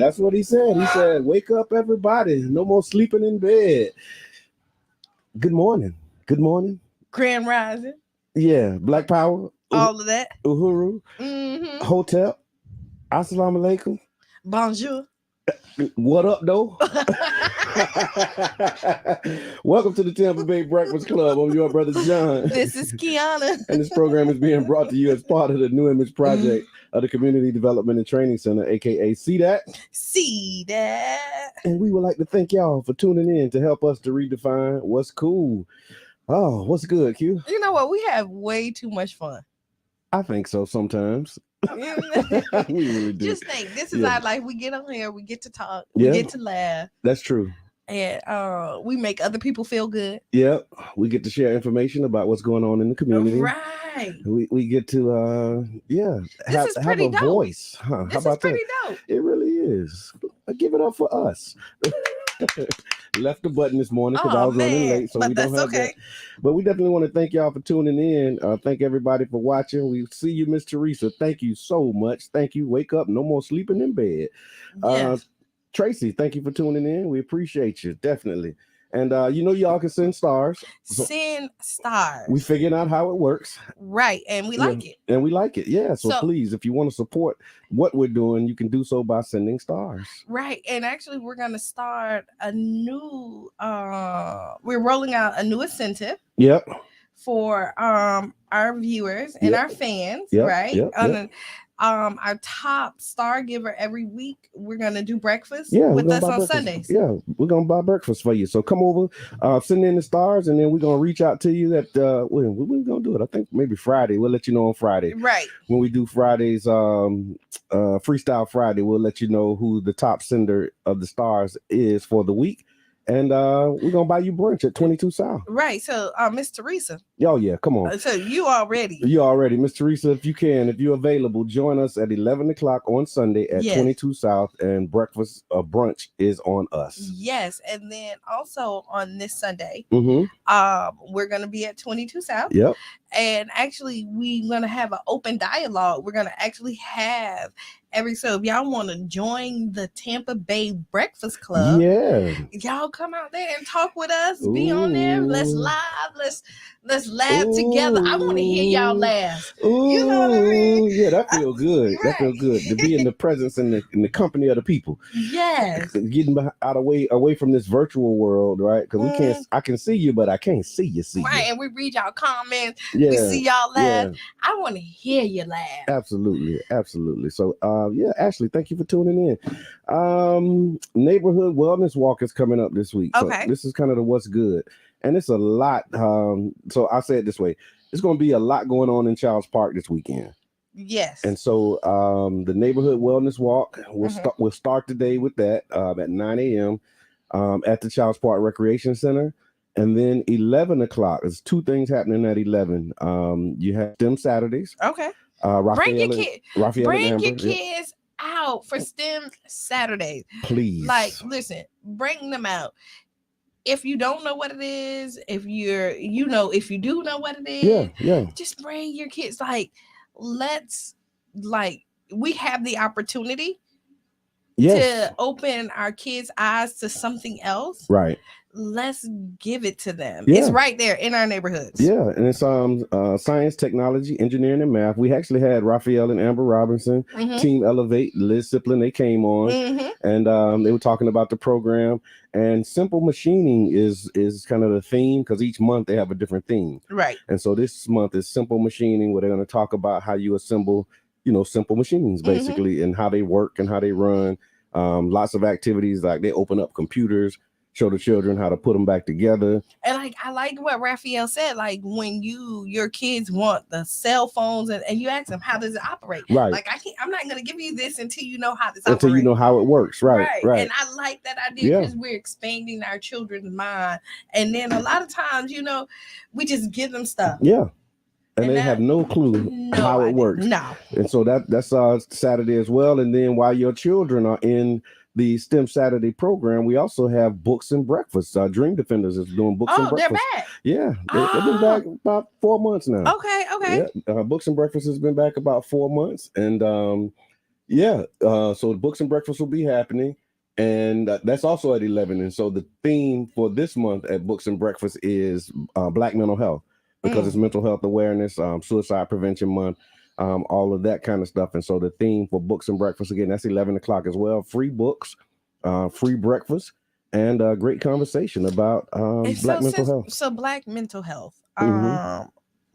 That's what he said. He said, "Wake up, everybody! No more sleeping in bed." Good morning. Good morning. Grand Rising. Yeah, Black Power. All of that. Uhuru. Mm-hmm. Hotel. Assalamu alaikum. Bonjour. What up, though? Welcome to the Tampa Bay Breakfast Club. I'm your brother John. This is Qiana. And this program is being brought to you as part of the New Image Project of the Community Development and Training Center, aka See That. See that. And we would like to thank y'all for tuning in to help us to redefine what's cool. Oh, what's good, Q? You know what? We have way too much fun. I think so sometimes. We really do. Just think, this is our life. We get on here, we get to talk, Yeah. we get to laugh. That's true. And we make other people feel good. Yep. We get to share information about what's going on in the community. Right. We get to have a dope. Voice. Huh? This How about is pretty that? dope. It really is. Give it up for us. Left the button this morning because I was running late, so we don't have that. But we definitely want to thank y'all for tuning in. Thank everybody for watching. We see you, Miss Teresa. Thank you so much. Thank you. Wake up. No more sleeping in bed. Yes. Tracy, thank you for tuning in. We appreciate you, definitely. And y'all can send stars. Send stars. We figured out how it works. Right. And we like it. And we like it. Yeah. So please, if you want to support what we're doing, you can do so by sending stars. Right. And actually, we're going to start a new, we're rolling out a new incentive. Yep. For our viewers and our fans, right? Our top star giver every week, we're gonna do breakfast with us on Sundays. Yeah, we're gonna buy breakfast for you. So come over, send in the stars, and then we're gonna reach out to you at when we're gonna do it. I think maybe Friday. We'll let you know on Friday. Right. When we do Fridays, Freestyle Friday, we'll let you know who the top sender of the stars is for the week. And we're gonna buy you brunch at 22 South. Right. So, Miss Teresa. Oh yeah, come on. So you already, Miss Teresa. If you're available, join us at 11 o'clock on Sunday at 22 South, and breakfast brunch is on us. Yes, and then also on this Sunday, we're gonna be at 22 South. Yep. And actually, we're gonna have an open dialogue. We're gonna actually have so if y'all want to join the Tampa Bay Breakfast Club, y'all come out there and talk with us. Be on there. Let's live. Let's laugh together. I want to hear y'all laugh. You know what I mean? Yeah, that feels good. Right. That feels good to be in the presence and in the company of the people. Yes. Getting away from this virtual world, right? Because I can see you, but I can't see you. Right, and we read y'all comments. Yeah. We see y'all laugh. Yeah. I want to hear you laugh. Absolutely. So, Ashley, thank you for tuning in. Neighborhood Wellness Walk is coming up this week. Okay. So this is kind of the what's good. And it's a lot. So I'll say it this way. It's going to be a lot going on in Childs Park this weekend. Yes. And so the Neighborhood Wellness Walk, we'll start the day with that at 9 a.m. At the Childs Park Recreation Center. And then 11 o'clock, there's two things happening at 11. You have STEM Saturdays. Okay. Bring your kids out for STEM Saturdays. Please. Listen, bring them out. If you don't know what it is, if you do know what it is, just bring your kids. We have the opportunity to open our kids' eyes to something else. Right. Let's give it to them. It's right there in our neighborhoods. Yeah, and it's science, technology, engineering, and math. We actually had Raphael and Amber Robinson, Team Elevate, Liz Siplin. They came on, and they were talking about the program. And simple machining is kind of the theme, because each month they have a different theme. Right. And so this month is simple machining, where they're going to talk about how you assemble, simple machines basically, and how they work and how they run. Lots of activities, like they open up computers, show the children how to put them back together. And I like what Raphael said, when your kids want the cell phones and you ask them, how does it operate? Right. I'm not going to give you this until you know how this operates. Until you know how it works. Right. And I like that idea, because we're expanding our children's mind. And then a lot of times, we just give them stuff. Yeah. And they have no clue how it works. No. And so that's Saturday as well. And then while your children are in the STEM Saturday program, we also have Books and Breakfast. Dream Defenders is doing Books and Breakfast. They're back. Yeah, they've been back about 4 months now. Okay. Yeah, Books and Breakfast has been back about 4 months, and Yeah. So the books and breakfast will be happening. And that's also at 11. And so the theme for this month at Books and Breakfast is Black mental health, because it's mental health awareness, suicide prevention month, all of that kind of stuff. And so the theme for Books and Breakfast, again, that's 11 o'clock as well. Free books, free breakfast, and a great conversation about Black mental health. So Black mental health.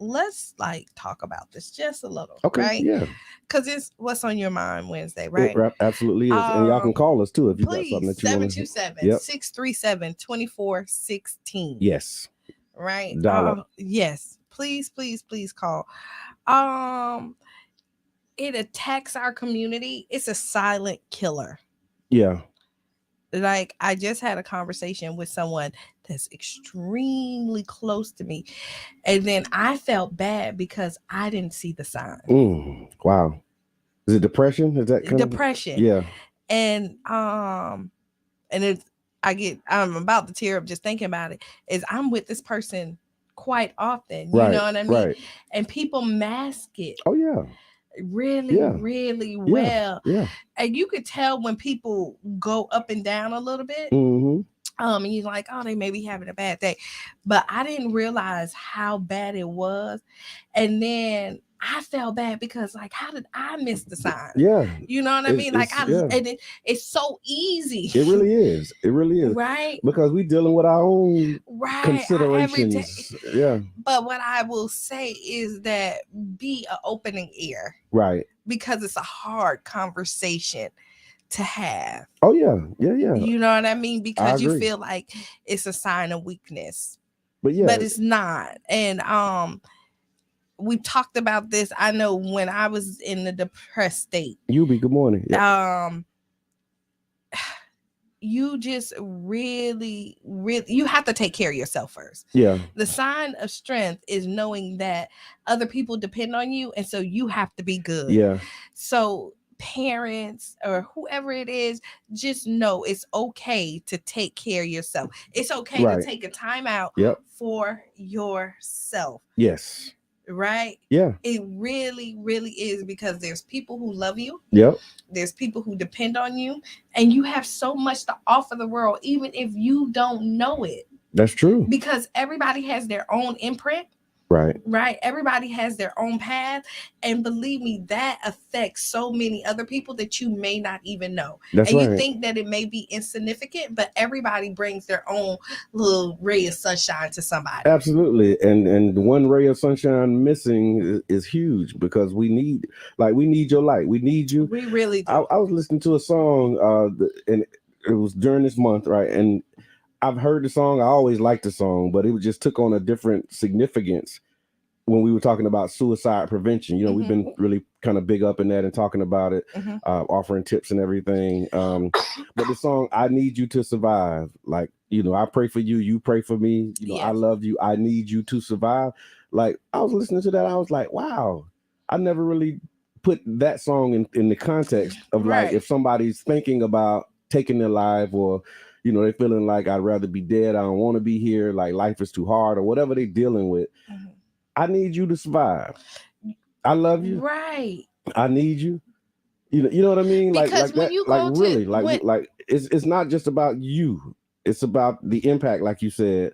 Let's like talk about this just a little, okay, right? Yeah. Because it's what's on your mind Wednesday, right? It absolutely is. And y'all can call us too if you got something that you want to. 727-637-2416. Yes. Right. Dial up. Yes. Please call. It attacks our community. It's a silent killer. Yeah. Like, I just had a conversation with someone that's extremely close to me, and then I felt bad because I didn't see the sign. Wow. Is it depression? Is that kind depression? Of? Yeah. And it's I'm about to tear up just thinking about it. Is I'm with this person quite often. You know what I mean? Right. And people mask it. Oh yeah. Really well. Yeah. And you could tell when people go up and down a little bit. And you're like, oh, they may be having a bad day. But I didn't realize how bad it was. And then I felt bad because, like, how did I miss the sign? Yeah. You know what I mean? Like, and it's so easy. It really is. It really is. Right. Because we're dealing with our own considerations. Yeah. But what I will say is that be an opening ear. Right. Because it's a hard conversation to have. Oh yeah. You know what I mean? Because you feel like it's a sign of weakness. But it's not. And we've talked about this. I know when I was in the depressed state. Good morning. Yep. You just really you have to take care of yourself first. Yeah. The sign of strength is knowing that other people depend on you, and so you have to be good. Yeah. So parents or whoever it is, just know it's okay to take care of yourself. It's okay to take a time out for yourself. Yes. Right? Yeah. It really is, because there's people who love you. Yep. There's people who depend on you, and you have so much to offer the world, even if you don't know it. That's true. Because everybody has their own imprint. Right. Everybody has their own path. And believe me, that affects so many other people that you may not even know. That's and right. You think that it may be insignificant, but everybody brings their own little ray of sunshine to somebody. Absolutely. And one ray of sunshine missing is huge, because we need your light. We need you. We really do. I was listening to a song and it was during this month, right? And I've heard the song. I always liked the song, but it just took on a different significance when we were talking about suicide prevention. You know, we've been really kind of big up in that and talking about it, offering tips and everything. But the song, I Need You to Survive, like, you know, I pray for you, you pray for me. You know, I love you, I need you to survive. Like, I was listening to that, I was like, wow, I never really put that song in the context of like, if somebody's thinking about taking their life, or you know, they're feeling like I'd rather be dead, I don't want to be here, like life is too hard, or whatever they're dealing with. I need you to survive. I love you. Right. I need you. You know what I mean? Because when you go really, it's not just about you. It's about the impact, like you said,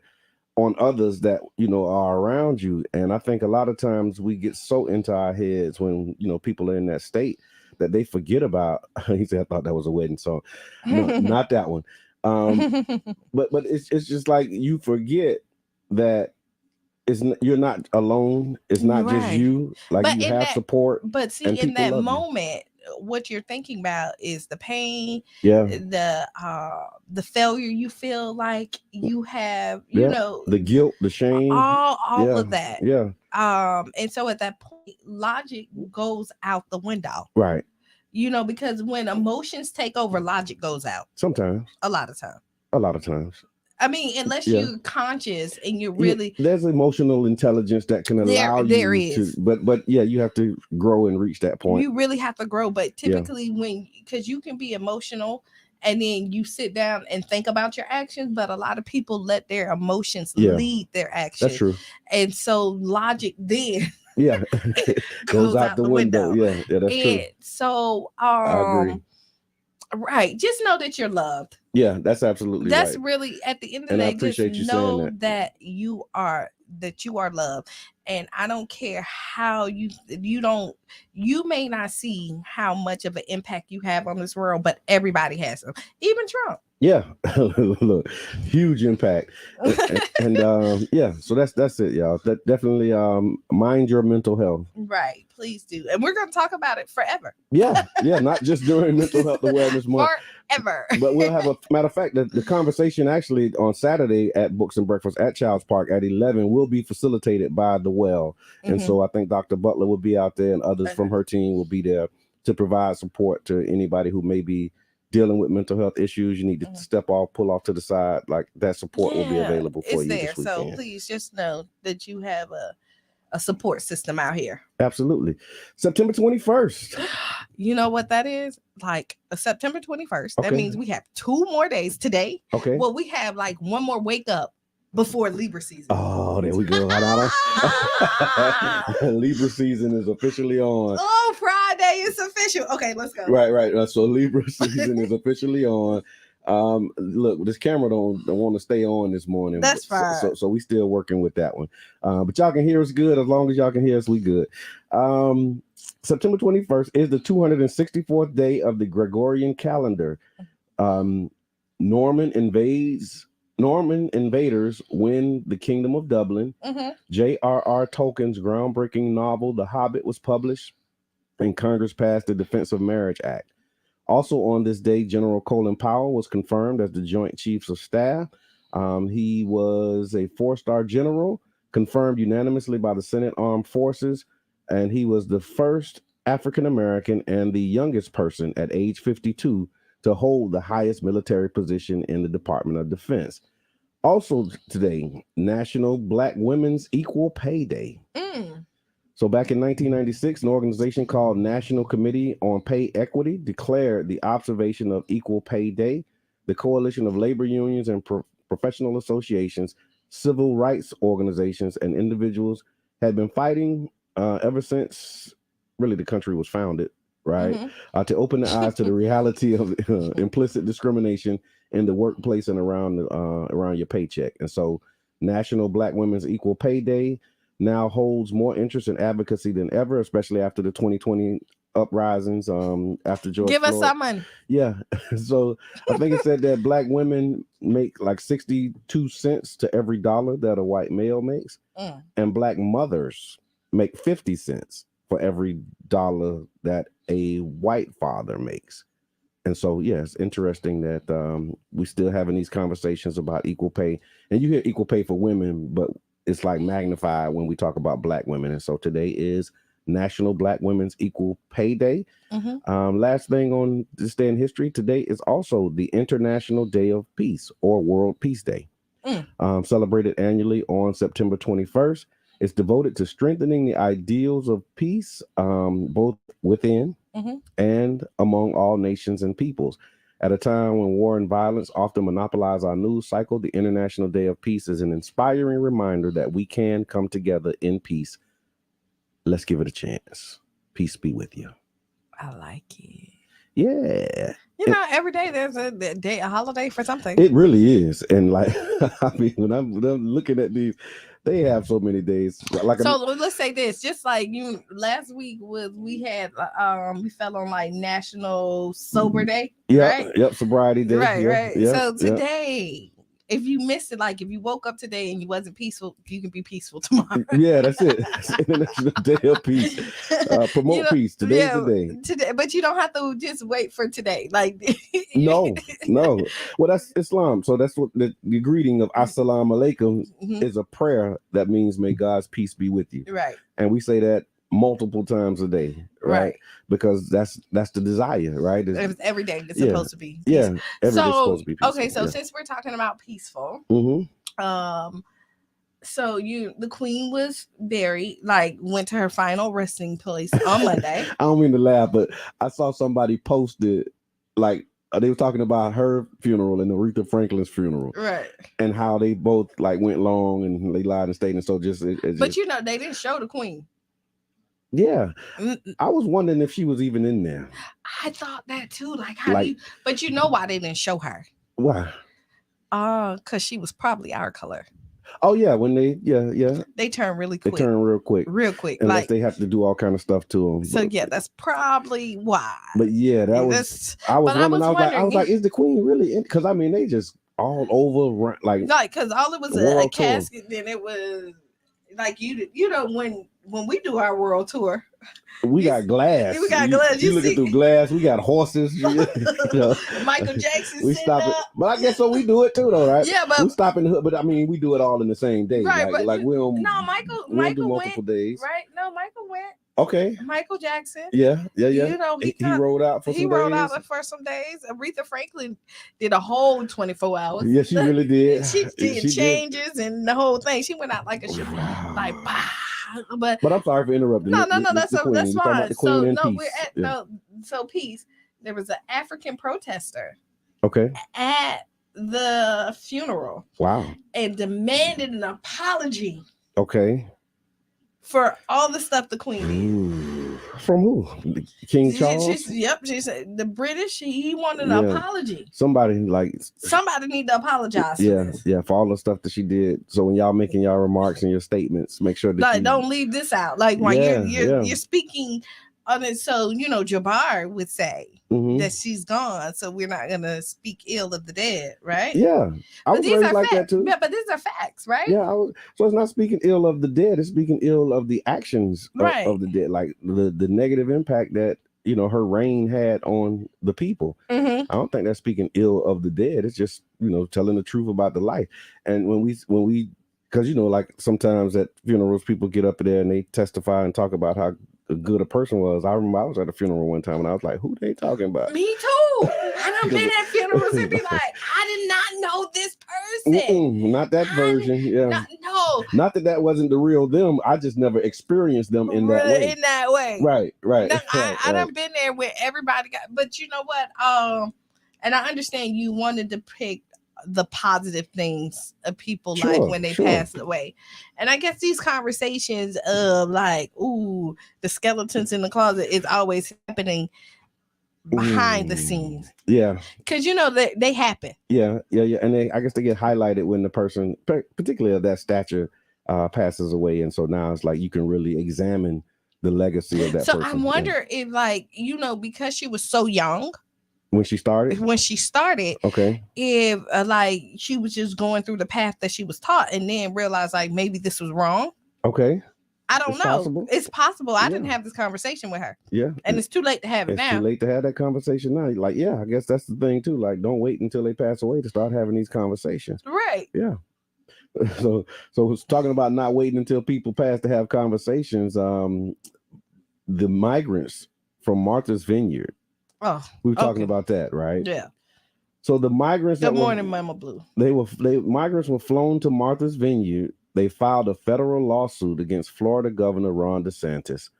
on others that, you know, are around you. And I think a lot of times we get so into our heads when, you know, people are in that state that they forget about. He said, I thought that was a wedding song. No, not that one. But it's just like you forget that you're not alone. It's not just you. Like, you have support. But see, in that moment, what you're thinking about is the pain, the failure you feel like you have, you know, the guilt, the shame, all of that. Yeah. And so at that point, logic goes out the window. Right. You know, because when emotions take over, logic goes out. Sometimes. A lot of times. I mean, unless you're conscious and you're really... there's emotional intelligence that can allow you to... But you have to grow and reach that point. You really have to grow. But typically because you can be emotional and then you sit down and think about your actions, but a lot of people let their emotions lead their actions. That's true. And so logic then Yeah. Goes out the window. Yeah, that's true. So I agree. Right. Just know that you're loved. Yeah, that's absolutely right. That's really, at the end of the day, I appreciate just you know saying that you are loved. And I don't care how you may not see how much of an impact you have on this world, but everybody has them. Even Trump. Yeah. Look, huge impact. And yeah, so that's it, y'all. That definitely mind your mental health. Right. Please do. And we're going to talk about it forever. Yeah, not just during Mental Health Awareness Month. Forever. But we'll have matter of fact, the conversation actually on Saturday at Books and Breakfast at Child's Park at 11 will be facilitated by The Well. And so I think Dr. Butler will be out there and others from her team will be there to provide support to anybody who may be dealing with mental health issues. You need to step off, pull off to the side. Like that support will be available for you this weekend. So please just know that you have a support system out here. Absolutely. September 21st. You know what that is? Like September 21st. That means we have 2 more days today. Okay. Well, we have like one more wake up before Libra season. Oh, there we go. Libra season is officially on. Oh, Friday is official. Okay, let's go. Right. So Libra season is officially on. Look, this camera don't want to stay on this morning. That's fine. So we still working with that one. But y'all can hear us good. As long as y'all can hear us, we good. September 21st is the 264th day of the Gregorian calendar. Norman invaders win the Kingdom of Dublin. J.R.R. Tolkien's groundbreaking novel, The Hobbit, was published, and Congress passed the Defense of Marriage Act. Also on this day, General Colin Powell was confirmed as the Joint Chiefs of Staff. He was a 4-star general, confirmed unanimously by the Senate Armed Forces, and he was the first African-American and the youngest person at age 52 to hold the highest military position in the Department of Defense. Also today, National Black Women's Equal Pay Day. So back in 1996, an organization called National Committee on Pay Equity declared the observation of Equal Pay Day. The Coalition of Labor Unions and professional associations, civil rights organizations, and individuals had been fighting ever since really the country was founded, right? To open the eyes to the reality of implicit discrimination in the workplace and around your paycheck. And so National Black Women's Equal Pay Day now holds more interest and advocacy than ever, especially after the 2020 uprisings, after George Floyd. Us some money. Yeah. So I think it said that Black women make like 62 cents to every dollar that a white male makes. And Black mothers make 50 cents for every dollar that a white father makes. And so, yeah, it's interesting that we still having these conversations about equal pay. And you hear equal pay for women, but it's like magnified when we talk about Black women. And so today is National Black Women's Equal Pay Day. Last thing on this day in history, today is also the International Day of Peace, or World Peace Day. Celebrated annually on September 21st. It's devoted to strengthening the ideals of peace, both within and among all nations and peoples. At a time when war and violence often monopolize our news cycle, the International Day of Peace is an inspiring reminder that we can come together in peace. Let's give it a chance. Peace be with you. I like it. Yeah. You know, every day there's a holiday for something. It really is. And like, I mean, when I'm looking at these, they have so many days. So let's say this, just like you last week we fell on like National Sober Day. Yep, Sobriety Day. Right. So today, if you missed it, like if you woke up today and you wasn't peaceful, you can be peaceful tomorrow. Yeah, that's it. It's International Day of Peace. Promote peace. Today's the day. Today, but you don't have to just wait for today. Like no. Well, that's Islam. So that's what the greeting of Assalamu alaikum is, a prayer that means may God's peace be with you. Right. And we say that multiple times a day, right? Because that's the desire, right? It's every day that's supposed to be peaceful. Yeah, every day's supposed to be peaceful. Okay, so since we're talking about peaceful, so the queen was buried, like went to her final resting place on Monday. I don't mean to laugh, but I saw somebody posted like they were talking about her funeral and Aretha Franklin's funeral, right? And how they both like went long and they lied and stayed, and so just. But you know, they didn't show the queen. Yeah. I was wondering if she was even in there. I thought that too. Like, how do you? But you know why they didn't show her? Why? Because she was probably our color. Oh yeah, when they they turn really quick. They turn real quick, unless like, they have to do all kind of stuff to them. So yeah, that's probably why. But yeah, that was. I was wondering. I was like, is the queen really in? Because I mean, they just all over like because all it was a casket. Then it was like you know when we do our world tour. We got glass. We got glass. You looking through glass. We got horses. Michael Jackson. We stop it, but I guess so. We do it too, though, right? Yeah, but we stop in the hood. But I mean, we do it all in the same day. Right, like we don't. No, Michael do multiple days. Right? No, Michael went. Okay. Michael Jackson. Yeah. You know, he rode out for some days. He rode out for some days. Aretha Franklin did a whole 24 hours. Yeah, she really did. She did changes and the whole thing. She went out like a ship. Like, bah. But I'm sorry for interrupting. No, that's fine. So So peace. There was an African protester. Okay. At the funeral. Wow. And demanded an apology. Okay. For all the stuff the queen did. From who? King Charles? She said the British, he wanted an apology. Somebody need to apologize. Yeah, for all the stuff that she did. So when y'all making y'all remarks and your statements, make sure that don't leave this out. Like when you're speaking on it. So Jabbar would say that she's gone, so we're not gonna speak ill of the dead, right? Yeah, I was raised like that too. Yeah, but these are facts, right? Yeah, so it's not speaking ill of the dead; it's speaking ill of the actions of the dead, like the negative impact that her reign had on the people. Mm-hmm. I don't think that's speaking ill of the dead. It's just telling the truth about the life. And when we because like sometimes at funerals people get up there and they testify and talk about how good a person was. I remember I was at a funeral one time and I was like, who they talking about? Me too. I done been at funerals and be like, I did not know this person. Not that version. Yeah. No. Not that wasn't the real them. I just never experienced them in that way. In that way. Right. No, I done been there where everybody got, but you know what? And I understand you wanted to pick the positive things of people like when they passed away. And I guess these conversations of like, ooh, the skeletons in the closet is always happening behind the scenes. Yeah. Because they happen. Yeah. And I guess they get highlighted when the person, particularly of that stature, passes away. And so now it's like you can really examine the legacy of that person. So I wonder if because she was so young. When she started, okay. If she was just going through the path that she was taught, and then realized like maybe this was wrong. Okay. I don't know. Possible. It's possible. I didn't have this conversation with her. Yeah. And it's too late to have it now. It's too late to have that conversation now. Like, yeah, I guess that's the thing too. Like, don't wait until they pass away to start having these conversations. Right. Yeah. So it's talking about not waiting until people pass to have conversations. The migrants from Martha's Vineyard. Oh, we were talking about that, right? Yeah. So the migrants. Good morning, Mama Blue. Migrants were flown to Martha's Vineyard. They filed a federal lawsuit against Florida Governor Ron DeSantis,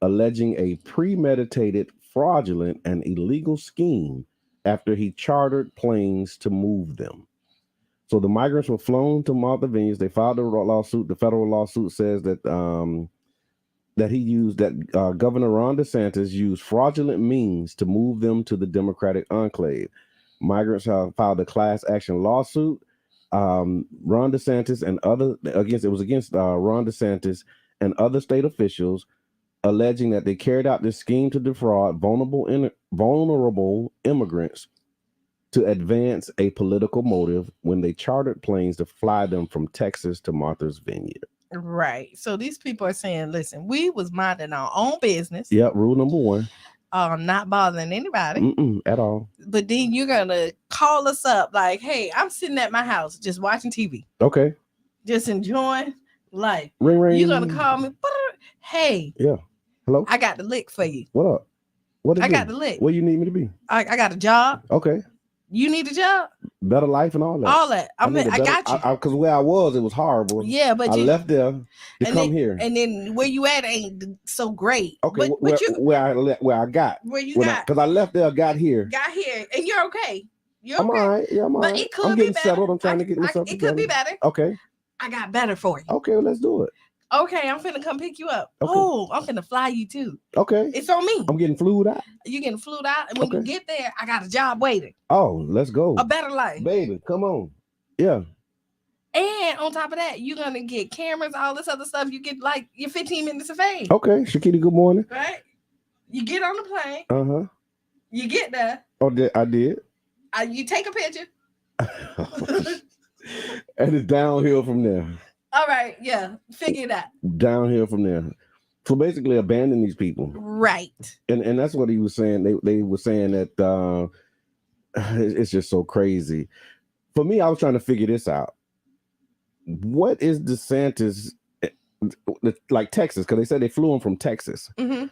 alleging a premeditated, fraudulent, and illegal scheme after he chartered planes to move them. So the migrants were flown to Martha's Vineyard. They filed a lawsuit. The federal lawsuit says that Governor Ron DeSantis used fraudulent means to move them to the Democratic enclave. Migrants have filed a class action lawsuit. Ron DeSantis and against Ron DeSantis and other state officials, alleging that they carried out this scheme to defraud vulnerable immigrants to advance a political motive when they chartered planes to fly them from Texas to Martha's Vineyard. Right. So these people are saying, listen, we was minding our own business. Yep. Rule number one. Not bothering anybody. At all. But then you're going to call us up like, hey, I'm sitting at my house just watching TV. Okay. Just enjoying life. Ring, ring. You're going to call me. Hey. Yeah. Hello? I got the lick for you. What up? I got the lick. Where you need me to be? I got a job. Okay. You need a job? Better life and all that. All that. I got you. Because where I was, it was horrible. Yeah, but I left there to come here. And then where you at ain't so great. Okay, but where I got. Where you got? Because I left there, got here. And you're okay. I'm all right. Yeah, I'm all right. But it could I'm be getting better. settled. I'm trying to get myself together. It could be better. Okay. I got better for you. Okay, well, let's do it. Okay, I'm finna come pick you up. Okay. Oh, I'm finna fly you too. Okay. It's on me. I'm getting flued out. You getting flued out, and when you get there, I got a job waiting. Oh, let's go. A better life. Baby, come on. Yeah. And on top of that, you're going to get cameras, all this other stuff. You get like your 15 minutes of fame. Okay, Shakita, good morning. Right? You get on the plane. Uh-huh. You get there. Oh, I did. You take a picture. And it's downhill from there. All right, yeah. Figure that. Downhill from there. So basically abandon these people. Right. And that's what he was saying. They were saying that it's just so crazy. For me, I was trying to figure this out. What is DeSantis, like Texas, because they said they flew him from Texas. Mm-hmm.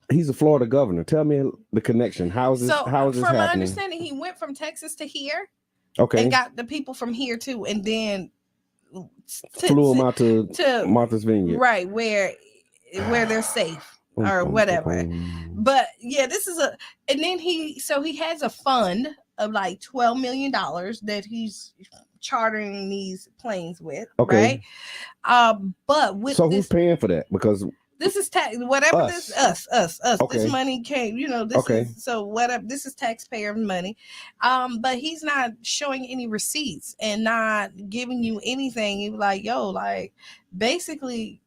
He's a Florida governor. Tell me the connection. How is this happening? From my understanding, he went from Texas to here. Okay. And got the people from here too, and then flew them out to Martha's Vineyard. Right, where they're safe or whatever. But yeah, this is and then he has a fund of like $12 million that he's chartering these planes with. Okay. Right. But with who's paying for that? Because this is tax, whatever us. Us. Okay. This money came, this is, so whatever, this is taxpayer money. But he's not showing any receipts and not giving you anything. He's like, yo, like, basically,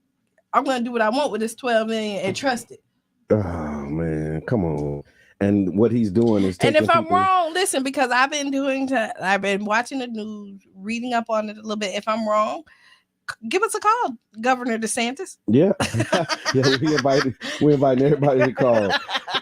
I'm going to do what I want with this 12 million and trust it. Oh, man, come on. And what he's doing is taking. And if I'm wrong, listen, because I've been watching the news, reading up on it a little bit. If I'm wrong, give us a call, Governor DeSantis. Yeah. Yeah, we inviting everybody to call.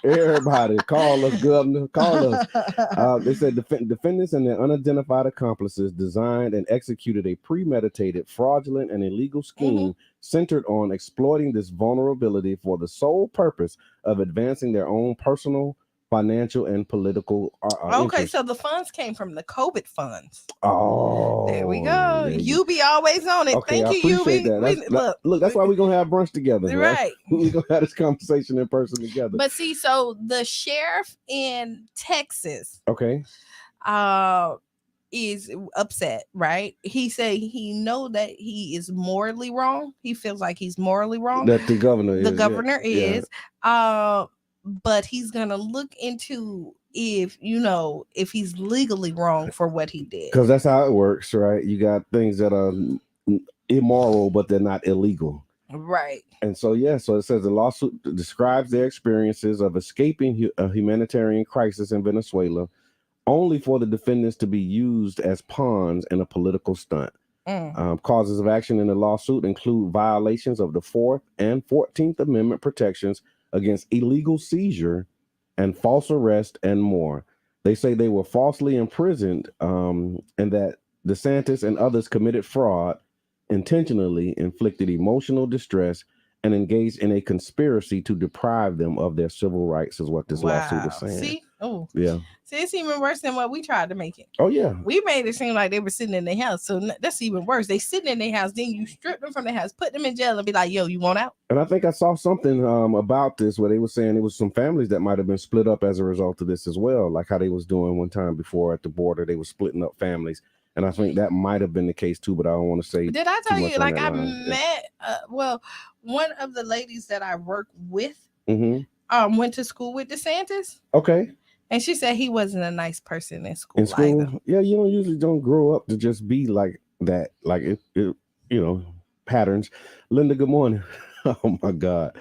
Everybody, call us, Governor. Call us. They said defendants and their unidentified accomplices designed and executed a premeditated, fraudulent, and illegal scheme centered on exploiting this vulnerability for the sole purpose of advancing their own personal, financial, and political okay, so the funds came from the COVID funds. Oh, there we go. You be always on it. Okay, thank you. Look, that's why we're gonna have brunch together, right? We're gonna have this conversation in person together. But see, so the sheriff in Texas, is upset, right? He said he know that he is morally wrong. He feels like he's morally wrong. That the governor is. But he's gonna look into if he's legally wrong for what he did. Because that's how it works, right? You got things that are immoral, but they're not illegal. Right. And so, so it says the lawsuit describes their experiences of escaping a humanitarian crisis in Venezuela, only for the defendants to be used as pawns in a political stunt. Causes of action in the lawsuit include violations of the 4th and 14th Amendment protections against illegal seizure and false arrest and more. They say they were falsely imprisoned and that DeSantis and others committed fraud, intentionally inflicted emotional distress, and engaged in a conspiracy to deprive them of their civil rights is what this lawsuit is saying. See? Oh. Yeah. See, it's even worse than what we tried to make it. Oh, yeah. We made it seem like they were sitting in their house. So that's even worse. They sitting in their house. Then you strip them from the house, put them in jail and be like, yo, you want out? And I think I saw something about this where they were saying it was some families that might have been split up as a result of this as well. Like how they was doing one time before at the border. They were splitting up families. And I think that might have been the case too, but I don't want to say. Did I tell you, like I met, one of the ladies that I work with went to school with DeSantis. Okay. And she said he wasn't a nice person in school. Either. Yeah, you usually don't grow up to just be like that. Like it patterns. Linda, good morning. Oh my God.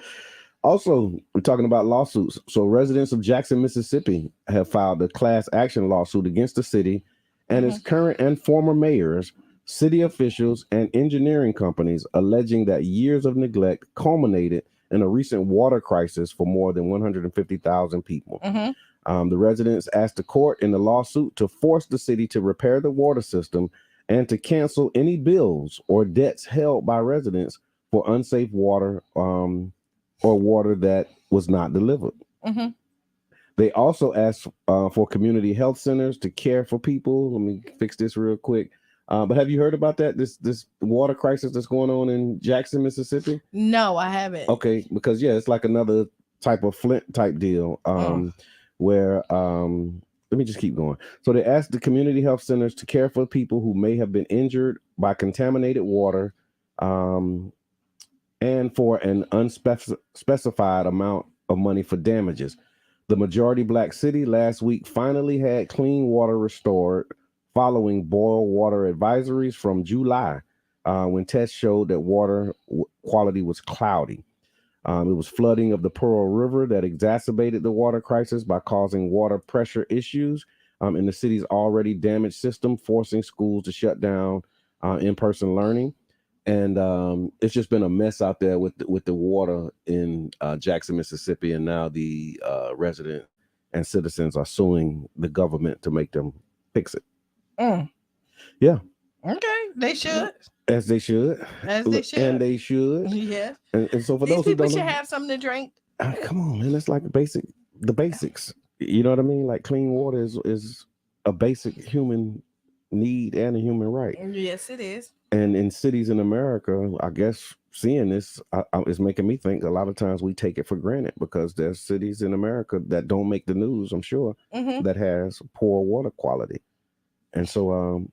Also, we're talking about lawsuits. So residents of Jackson, Mississippi have filed a class action lawsuit against the city and its current and former mayors, city officials, and engineering companies, alleging that years of neglect culminated in a recent water crisis for more than 150,000 people. The residents asked the court in the lawsuit to force the city to repair the water system and to cancel any bills or debts held by residents for unsafe water or water that was not delivered. They also asked for community health centers to care for people. Let me fix this real quick. But have you heard about that? This water crisis that's going on in Jackson, Mississippi? No, I haven't. Okay, because it's like another type of Flint type deal where let me just keep going. So they asked the community health centers to care for people who may have been injured by contaminated water. and for an unspecified amount of money for damages. The majority black city last week finally had clean water restored following boil water advisories from July, when tests showed that water quality was cloudy. It was flooding of the Pearl River that exacerbated the water crisis by causing water pressure issues in the city's already damaged system, forcing schools to shut down in-person learning. And it's just been a mess out there with the water in Jackson, Mississippi, and now the residents and citizens are suing the government to make them fix it. Yeah. Okay, they should. As they should. As they should. And they should. Yeah. And so for these those who don't people should know, have something to drink. Come on, man. That's like the basics. You know what I mean? Like clean water is a basic human need and a human right. Yes, it is. And in cities in America, I guess seeing this is making me think a lot of times we take it for granted because there's cities in America that don't make the news, I'm sure, that has poor water quality. And so,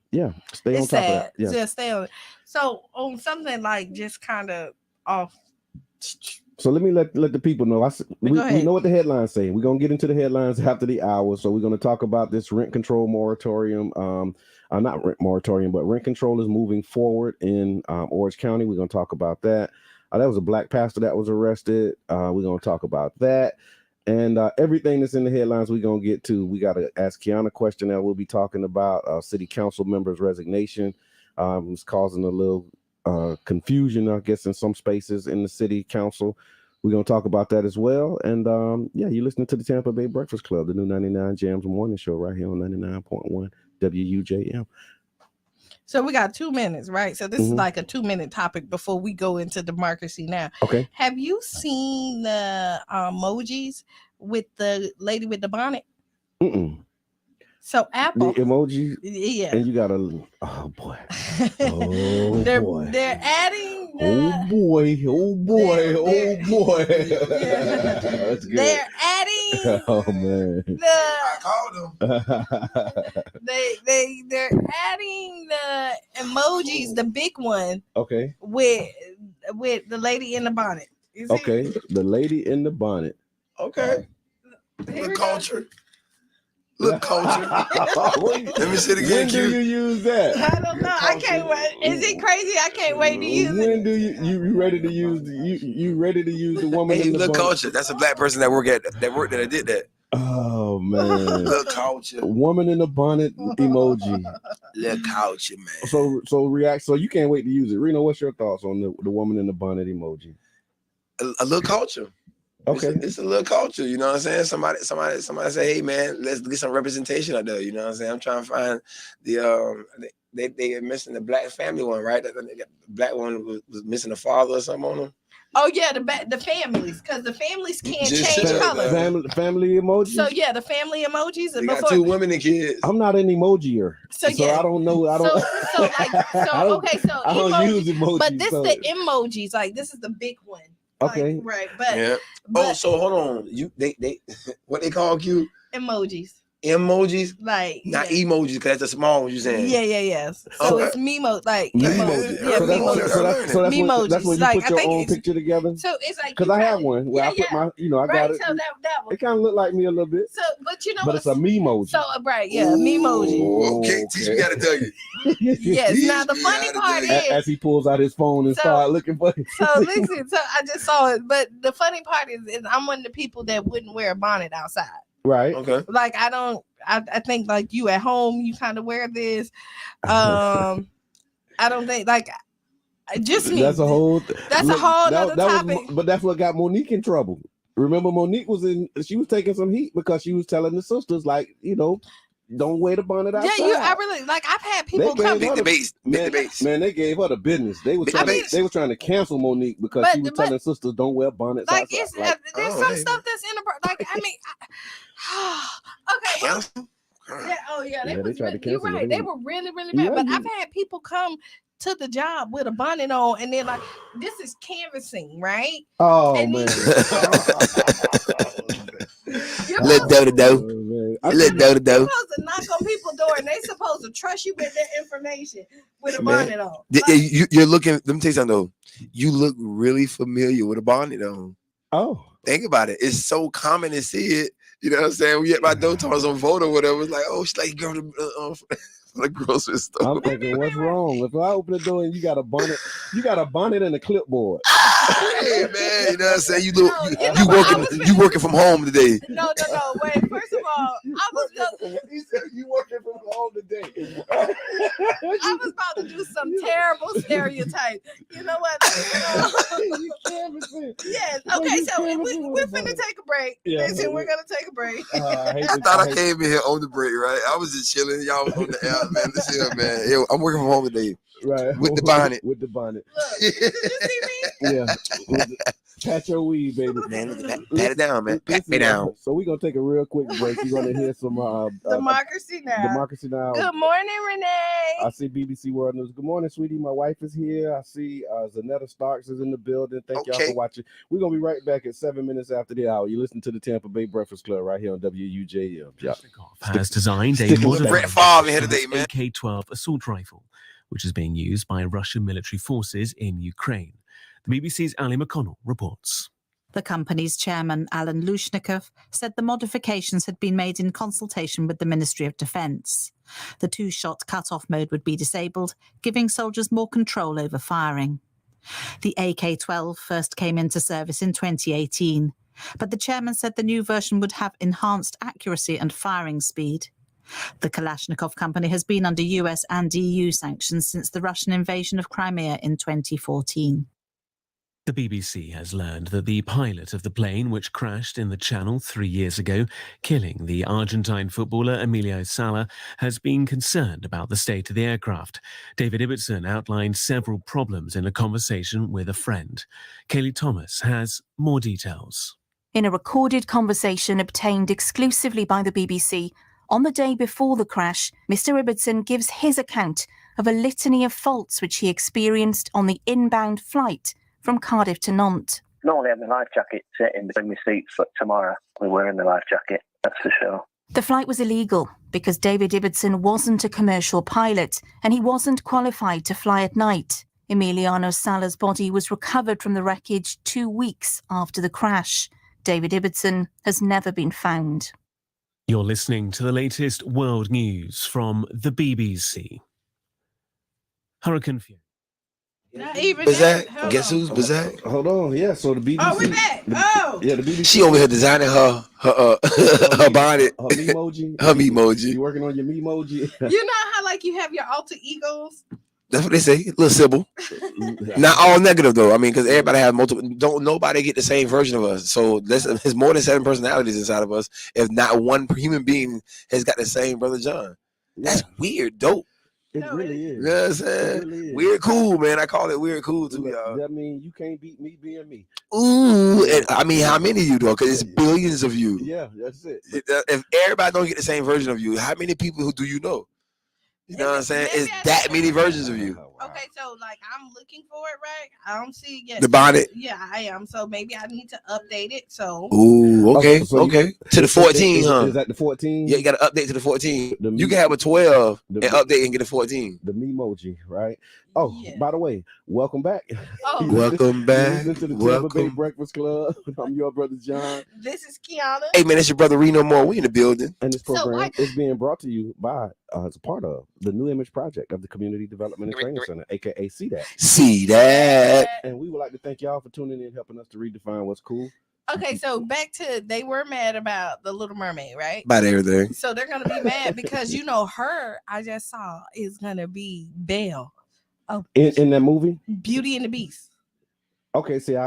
stay on top of that. Yeah. Just stay on it. So on something like just kind of off. So let me let the people know. We know what the headlines say. We're going to get into the headlines after the hour. So we're going to talk about this rent control moratorium. Not rent moratorium, but rent control is moving forward in Orange County. We're going to talk about that. That was a black pastor that was arrested. We're going to talk about that. And everything that's in the headlines we're going to get to. We got to ask Qiana a question that we'll be talking about. City council members' resignation is causing a little confusion, I guess, in some spaces in the city council. We're going to talk about that as well. And you're listening to the Tampa Bay Breakfast Club, the new 99 Jams morning show right here on 99.1 WUJM. So we got 2 minutes, right? So this is like a 2-minute topic before we go into democracy now. Okay. Have you seen the emojis with the lady with the bonnet? So Apple. The emoji? Yeah. And you got oh boy. Oh boy. They're adding Oh boy. That's good. They're adding oh man. I called them. They're adding the emojis, the big one. Okay. With the lady in the bonnet. Okay. The lady in the bonnet. Okay. The culture. Look, culture. Let me see it again. When do you use that? I don't know. I can't wait. Is it crazy? I can't wait to use it. When do you ready to use you ready to use the woman in the look, bonnet? culture. That's a black person that worked that I did that. Oh man. Look, culture. Woman in the bonnet emoji. Look, culture, man. So react. So you can't wait to use it. Reno, what's your thoughts on the woman in the bonnet emoji? A little culture. Okay. It's a little culture, you know what I'm saying? Somebody say, hey man, let's get some representation out there, you know what I'm saying? I'm trying to find the they are missing the black family one, right? The black one was missing a father or something on them. Oh yeah, the families, because the families can't change colors. Family emoji. So yeah, the family emojis. They got 2 women and kids. I'm not an emojier, so I don't know. I don't. So I don't use emojis. But this is the emojis. Like this is the big one. Okay. Like, right, but yeah. But, so hold on. They what they call you? Emojis. Emojis, like not emojis, because that's the small one you're saying. Yeah. So it's Memo, like Memojis. Yeah, Memojis. So that's when you like, put your own picture together. So it's like because I have one where I put my, I got it. So that one. It kind of looked like me a little bit. So, but but it's a Memoji. So Memoji. Okay, teacher, got to tell you. Yes. Now the funny part is, as he pulls out his phone and start looking for it. So listen. So I just saw it, but the funny part is I'm one of the people that wouldn't wear a bonnet outside. Right. Okay. Like I think like you at home, you kind of wear this. I don't think like just me. That's a whole other topic. But that's what got Monique in trouble. Remember, Monique she was taking some heat because she was telling the sisters, like, don't wear the bonnet outside. Yeah, I really like. I've had people come. Big debates. Man, they gave her the business. They were trying to cancel Monique because she was telling sisters don't wear bonnets like outside. There's some stuff that's in the like. I mean, okay. Cancel? They was tried to cancel. You're right. They were really bad. Yeah, but I've had people come to the job with a bonnet on, and they're like, "This is canvassing, right?" Oh and man. Let do. You're supposed to knock on people's door and they supposed to trust you with their information with a bonnet on. You're looking. Let me tell you something though. You look really familiar with a bonnet on. Oh. Think about it. It's so common to see it. You know what I'm saying? We at my door towards on photo or whatever. It's like, oh, she's like, girl, the grocery store. I'm thinking, what's wrong? If I open the door and you got a bonnet and a clipboard. Hey man, you know what I'm saying? You working from home today. No. Wait, first of all, he said you working from home today. I was about to do some terrible stereotype. You know what? Yes. Okay, so we're finna take a break. Yeah, Listen, we're gonna take a break. I thought I came in here on the break, right? I was just chilling. Y'all was on the air, man. Listen, man. Yo, I'm working from home today. Right. With the bonnet. With the bonnet. Look, did you see me? Yeah. Pat your weed, baby. Man, pat it down, man. Pat me down. So we're gonna take a real quick break. You're gonna hear some Democracy Now. Democracy Now. Good morning, Renee. I see BBC World News. Good morning, sweetie. My wife is here. I see Zanetta Starks is in the building. Thank y'all for watching. We're gonna be right back at 7 minutes after the hour. You listen to the Tampa Bay Breakfast Club right here on WUJM. Has designed a modern AK-12 assault rifle, which is being used by Russian military forces in Ukraine. The BBC's Ali McConnell reports. The company's chairman, Alan Lushnikov, said the modifications had been made in consultation with the Ministry of Defence. The two-shot cut-off mode would be disabled, giving soldiers more control over firing. The AK-12 first came into service in 2018, but the chairman said the new version would have enhanced accuracy and firing speed. The Kalashnikov company has been under US and EU sanctions since the Russian invasion of Crimea in 2014. The BBC has learned that the pilot of the plane which crashed in the Channel 3 years ago, killing the Argentine footballer Emilio Sala, has been concerned about the state of the aircraft. David Ibbotson outlined several problems in a conversation with a friend. Kaylee Thomas has more details. In a recorded conversation obtained exclusively by the BBC, on the day before the crash, Mr. Ibbotson gives his account of a litany of faults which he experienced on the inbound flight from Cardiff to Nantes. Normally I have my life jacket set in between my seats, but tomorrow we're wearing the life jacket, that's for sure. The flight was illegal because David Ibbotson wasn't a commercial pilot and he wasn't qualified to fly at night. Emiliano Sala's body was recovered from the wreckage 2 weeks after the crash. David Ibbotson has never been found. You're listening to the latest world news from the BBC. Hurricane Fiona. Not even Bazak? Guess who's Bazak? Hold on, yeah. So the BBC. Oh, we're back. Yeah, the BBC. She over here designing her bonnet. Her memoji. Her memoji. You working on your memoji? You know how like you have your alter egos? That's what they say. Little Sybil. Not all negative though. I mean, because everybody has multiple. Don't nobody get the same version of us. So there's more than 7 personalities inside of us. If not one human being has got the same Brother John, that's weird, dope. It really is. You know what I'm saying? Really weird cool, man. I call it weird cool too, y'all. That means you can't beat me being me. Ooh, and I mean, how many of you though? Because it's billions of you. Yeah, that's it. If everybody don't get the same version of you, how many people who do you know? You know what I'm saying? It's that many versions of you. Okay, so like I'm looking for it, right? I don't see it yet. The bonnet? Yeah, I am. So maybe I need to update it. So ooh, okay, so okay. To the 14, huh? Is that the 14? Yeah, you got to update to the 14. You can have a 12 and update and get a 14. The memoji, right? Oh, yeah. By the way, welcome back. Oh. Welcome back. Listen to the Tampa Bay Breakfast Club. I'm your brother John. This is Qiana. Hey man, it's your brother Reno Moore. We in the building. And this program is being brought to you by as a part of the New Image Project of the Community Development and Training Center, aka See That. See That. And we would like to thank y'all for tuning in, helping us to redefine what's cool. Okay, so back to they were mad about the Little Mermaid, right? About everything. So they're gonna be mad because you know her. I just saw is gonna be Belle. Oh, in that movie, Beauty and the Beast. Okay, see,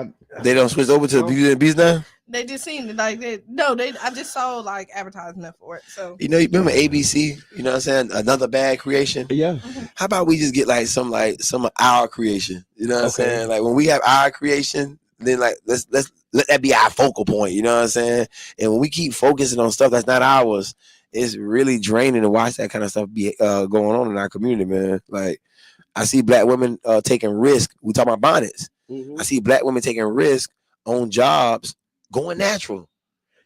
they don't switch over to Beauty and the Beast now. They just seemed like I just saw like advertisement for it. So you remember ABC? You know what I'm saying? Another bad creation. Yeah. How about we just get like some of our creation? You know what I'm saying? Like when we have our creation, then like let's let that be our focal point. You know what I'm saying? And when we keep focusing on stuff that's not ours, it's really draining to watch that kind of stuff be going on in our community, man. Like. I see black women taking risk. We talk about bonnets. I see black women taking risk on jobs going natural.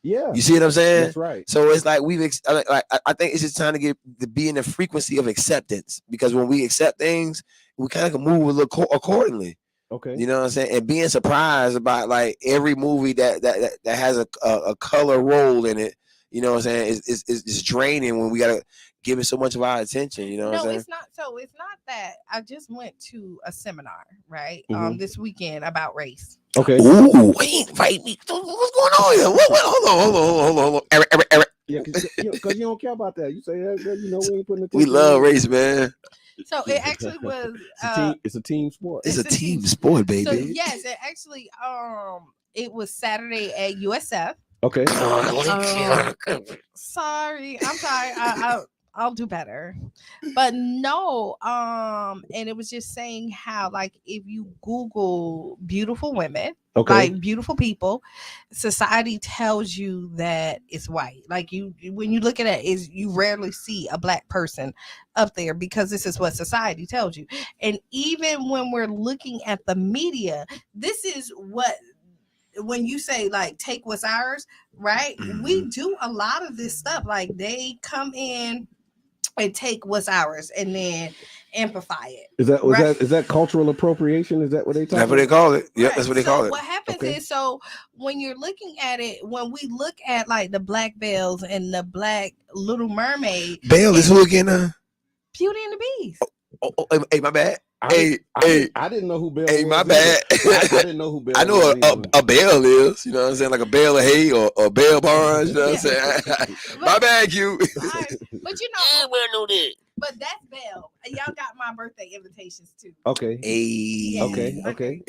Yeah. You see what I'm saying? That's right. So it's like I think it's just trying to be in the frequency of acceptance, because when we accept things, we kind of move a little accordingly. Okay. You know what I'm saying? And being surprised about like every movie that has a color role in it, you know what I'm saying, is draining when we gotta give it so much of our attention. You know what I'm saying? It's not. So it's not that. I just went to a seminar, right? Mhm. This weekend about race. Okay. Ooh, wait, invite me. What's going on here? Hold on. Eric. Yeah, because you don't care about that. You say that, you know, we ain't putting We love race, man. So it actually was. It's a team sport. It's a team sport, baby. So yes, it actually it was Saturday at USF. Okay. Sorry, I'm sorry. I'll do better. But no, and it was just saying how, like, if you Google beautiful women, okay, like beautiful people, society tells you that it's white. Like when you look at it, you rarely see a black person up there, because this is what society tells you. And even when we're looking at the media, this is what, when you say like take what's ours, right? Mm-hmm. We do a lot of this stuff. Like they come in and take what's ours and then amplify it. Is that cultural appropriation? Is that what they talk about? That's what they call it. Yep, that's what they call it. What happens is, so when you're looking at it, when we look at like the Black Bells and the Black Little Mermaid. Belle is who again? Beauty and the Beast. Hey, my bad. I didn't know who Belle was. Hey, my bad. I didn't know who Belle was. I know a Belle is, you know what I'm saying? Like a bale of hay or a Belle Barnes, you know what I'm saying? My bad, you. Right. But you know, everybody know that. But that's Belle. Y'all got my birthday invitations too. Okay. Hey. Yeah. Okay.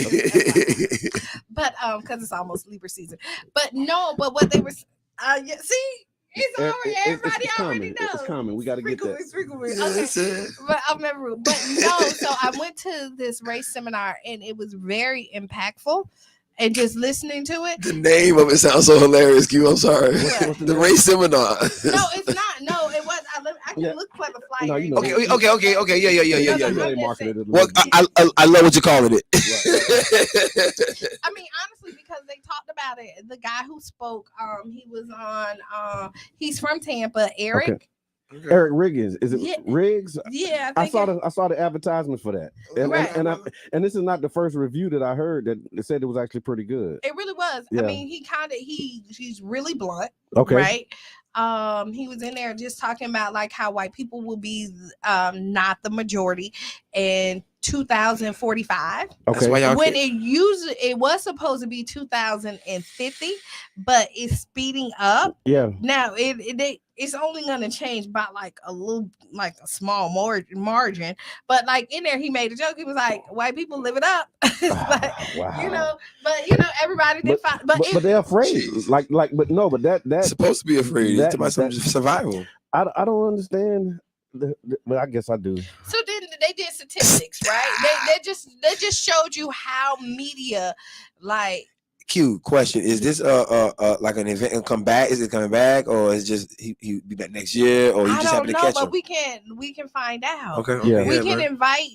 But because it's almost Libra season. But no, but what they were see? It's already everybody already knows. It's coming. We got to get that. Okay. But I remember. But no, so I went to this race seminar and it was very impactful. And just listening to it. The name of it sounds so hilarious, Q. I'm sorry. The race seminar. No, it's not. No, it was. I can look for the flyer. No, you know. Okay. Yeah. Well, I love what you're calling it. I mean, honestly, because they talked about it. The guy who spoke, he was on. He's from Tampa, Eric. Okay. Eric Riggins, is it Riggs? Yeah, I saw the advertisement for that, and this is not the first review that I heard that said it was actually pretty good. It really was. Yeah. I mean, he's really blunt. Okay, right. He was in there just talking about like how white people will be not the majority in 2045. Okay, when it was supposed to be 2050, but it's speeding up. Yeah. Now it's only going to change by like a small margin, but like in there he made a joke. He was like, white people live it up. Like, wow. But everybody did fine. But they're afraid. But that's supposed to be afraid. It's about some survival. I don't understand. But I guess I do. So then they did statistics, right? They just showed you how media like. Q, question: is this like an event and come back? Is it coming back, or is just he be back next year, or you just happen to catch him? I don't know, but we can find out. Okay. Yeah. We can invite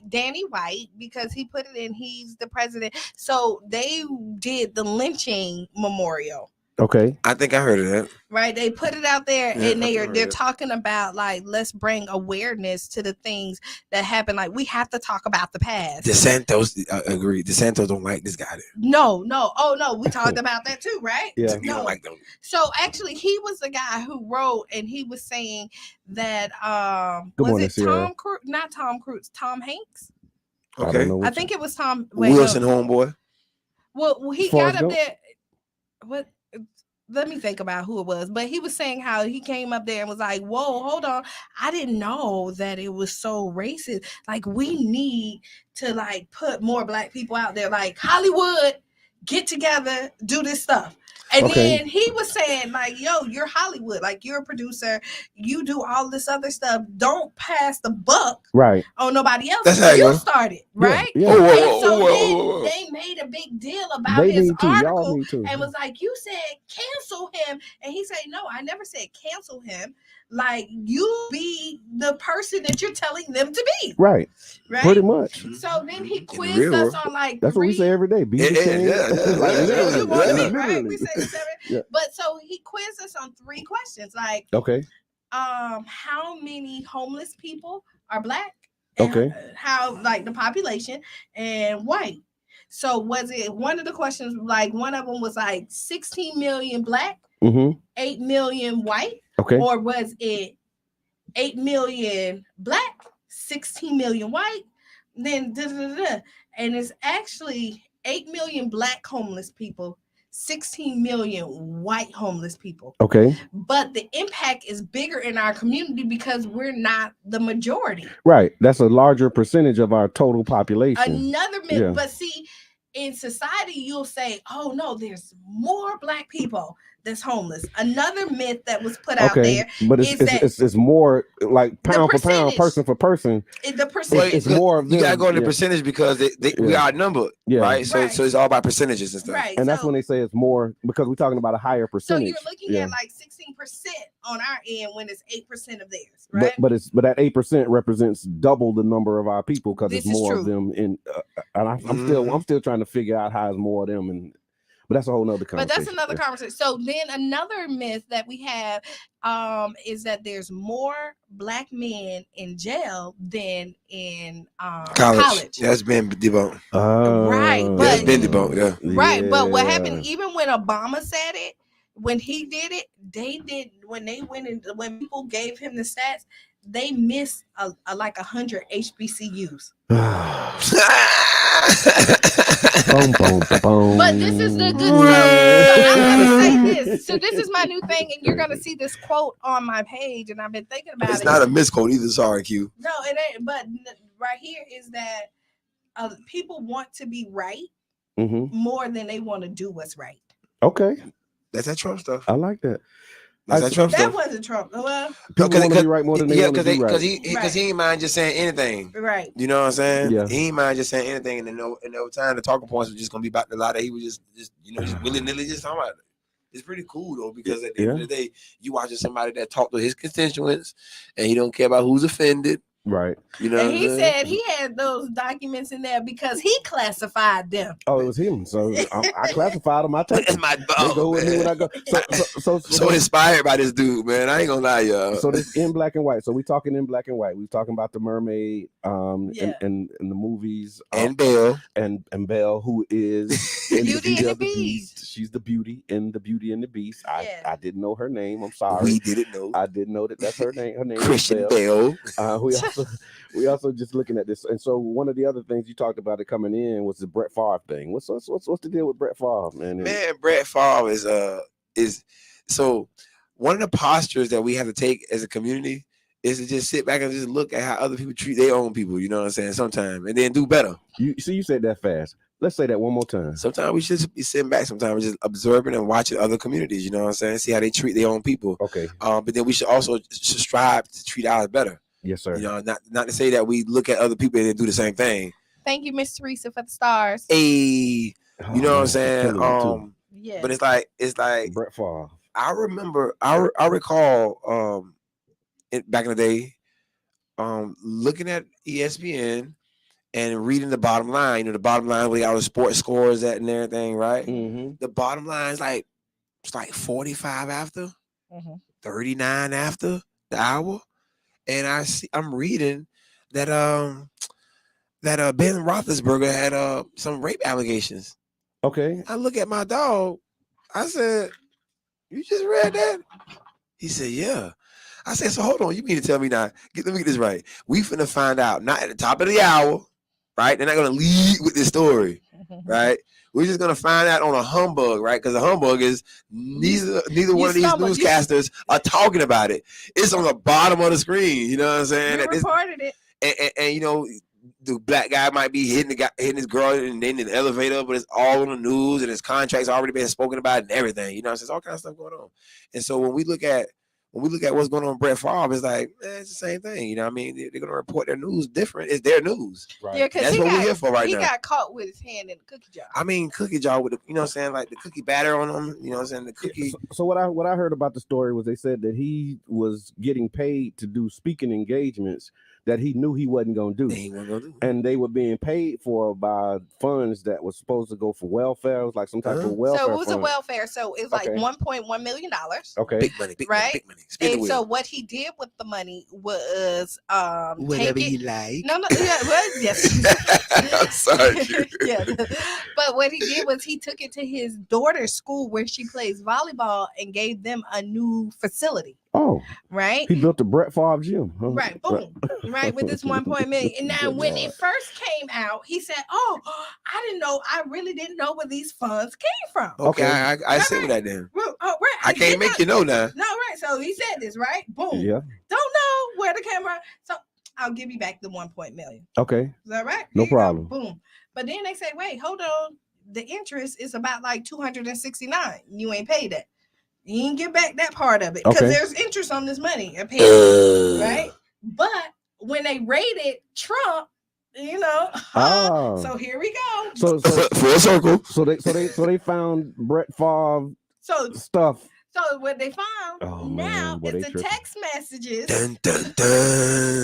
Danny White, because he put it in. He's the president. So they did the lynching memorial. Okay. I think I heard of that. Right. They put it out there, and they're talking about like, let's bring awareness to the things that happen. Like, we have to talk about the past. DeSantos, agree. DeSantos don't like this guy. No. Oh no, we talked about that too, right? Yeah. You don't like them. So actually, he was the guy who wrote, and he was saying that Tom Hanks. Okay. I think it was Tom Wilson, homeboy. Well, he got up there. What? Let me think about who it was, but he was saying how he came up there and was like, whoa, hold on. I didn't know that it was so racist. Like, we need to like put more black people out there, like Hollywood, get together, do this stuff. And then he was saying like, yo, you're Hollywood, like you're a producer, you do all this other stuff. Don't pass the buck on nobody else. That's how you started, right? Yeah. So they made a big deal about his article and was like, you said cancel him. And he said, no, I never said cancel him. Like, you be the person that you're telling them to be. Right. Pretty much. So then he quizzed us on like that's what we say every day. Be the king. Like literally, you want to be, right? We say this every But so he quizzed us on 3 questions. Like, how many homeless people are black? And how, like, the population, and white. So was it one of the questions, like one of them was like 16 million black, 8 million white, or was it 8 million black, 16 million white, then and it's actually 8 million black homeless people, 16 million white homeless people. But the impact is bigger in our community because we're not the majority. Right. That's a larger percentage of our total population. Another myth, but see, in society, you'll say, oh no, there's more black people that's homeless. Another myth that was put out there, but it's more like pound for pound, person for person. The percentage, it's more of them. You gotta go in the percentage because we are outnumbered, right? So it's all about percentages and stuff. Right. And that's when they say it's more because we're talking about a higher percentage. So you're looking at like 16% on our end when it's 8% of theirs, right? But that 8% represents double the number of our people because it's more of them in. And I'm still trying to figure out how it's more of them But that's a whole nother conversation. But that's another conversation. So then another myth that we have is that there's more black men in jail than in college. That's been debunked. Right. That's been debunked, Right. But what happened, even when Obama said it, when he did it, when people gave him the stats, they missed like 100 HBCUs. But this is the good stuff. So I'm gonna say this. So this is my new thing, and you're gonna see this quote on my page, and I've been thinking about it. It's not a misquote either. Sorry, Q. No, it ain't. But right here is that people want to be right more than they want to do what's right. Okay, that's that Trump stuff. I like that. That wasn't Trump. Well, people want to be right more than they want to be right. Because he ain't mind just saying anything. Right. You know what I'm saying? Yeah. He ain't mind just saying anything, and then over time the talking points were just gonna be about the lot that he was just willy-nilly just talking about it. It's pretty cool though, because at the end of the day, you watching somebody that talked to his constituents and he don't care about who's offended. Right. You know, and he said he had those documents in there because he classified them. Oh, it was him. So I classified them. I take them. That's my dog. Go with me when I go. So inspired by this dude, man. I ain't gonna lie, y'all. So this in black and white. So we talking in black and white. We talking about the mermaid, in the movies, and Belle, and Belle, who is Beauty and the Beast. She's the beauty in the Beauty and the Beast. I didn't know her name. I'm sorry. We didn't know. I didn't know that's her name. Her name Christian is Belle. We also just looking at this, and so one of the other things you talked about it coming in was the Brett Favre thing. What's the deal with Brett Favre, man? Man, Brett Favre is so one of the postures that we have to take as a community is to just sit back and just look at how other people treat their own people. You know what I'm saying? Sometimes, and then do better. You said that fast. Let's say that one more time. Sometimes we should be sitting back. Sometimes we're just observing and watching other communities. You know what I'm saying? See how they treat their own people. Okay. But then we should also strive to treat ours better. Yes, sir. You know, not to say that we look at other people and do the same thing. Thank you, Miss Teresa, for the stars. Hey, you know what I'm saying? Yeah. But it's like Brett Favre. I remember, I recall, back in the day, looking at ESPN and reading the bottom line. You know, the bottom line where all the sports scores at and everything, right? Mm-hmm. The bottom line is it's like 45 after, 39 after the hour. And I'm reading that Ben Roethlisberger had some rape allegations. Okay. I look at my dog. I said, "You just read that?" He said, "Yeah." I said, "So hold on. You mean to tell me now? Let me get this right. We finna find out not at the top of the hour, right? They're not gonna lead with this story, right? We're just gonna find out on a humbug, right? Because the humbug is neither one of these newscasters are talking about it. It's on the bottom of the screen. You know what I'm saying? We reported it, and you know, the black guy might be hitting his girl and then in the elevator, but it's all on the news and his contract's already been spoken about and everything. You know, so there's all kinds of stuff going on. And so when we look at when we look at what's going on with Brett Favre, it's like, it's the same thing. You know what I mean? They're going to report their news different. It's their news. Right. Yeah, because that's what we're here for right now. He got caught with his hand in the cookie jar. I mean, cookie jar with the, you know what I'm saying? Like the cookie batter on them. You know what I'm saying? The cookie. So what I heard about the story was they said that he was getting paid to do speaking engagements that he knew he wasn't going to do. And they were being paid for by funds that was supposed to go for welfare. It was like some type of welfare. So it was fund. A welfare. So it's like $1.1 million. Okay. Big money, big money. And so what he did with the money was whatever he liked. No, yeah, well, yes. I'm sorry. Yeah. But what he did was he took it to his daughter's school where she plays volleyball and gave them a new facility. Oh, right. He built a Brett Favre gym. Huh? Right. Boom. Right. With this 1.1 million. And now when it first came out, he said, "Oh, I didn't know. I really didn't know where these funds came from." Okay. I see what that then. Oh, right. I can't make you know now. No, right. So he said this, right? Boom. Yeah. Don't know where the camera. So I'll give you back the 1 million. Okay. Is that right? No problem. Boom. But then they say, wait, hold on. The interest is about like 269. You ain't paid that. You ain't get back that part of it because there's interest on this money, apparently, right? But when they raided Trump, you know, so here we go. So full circle. So they found Brett Favre stuff. So what they found now is the text messages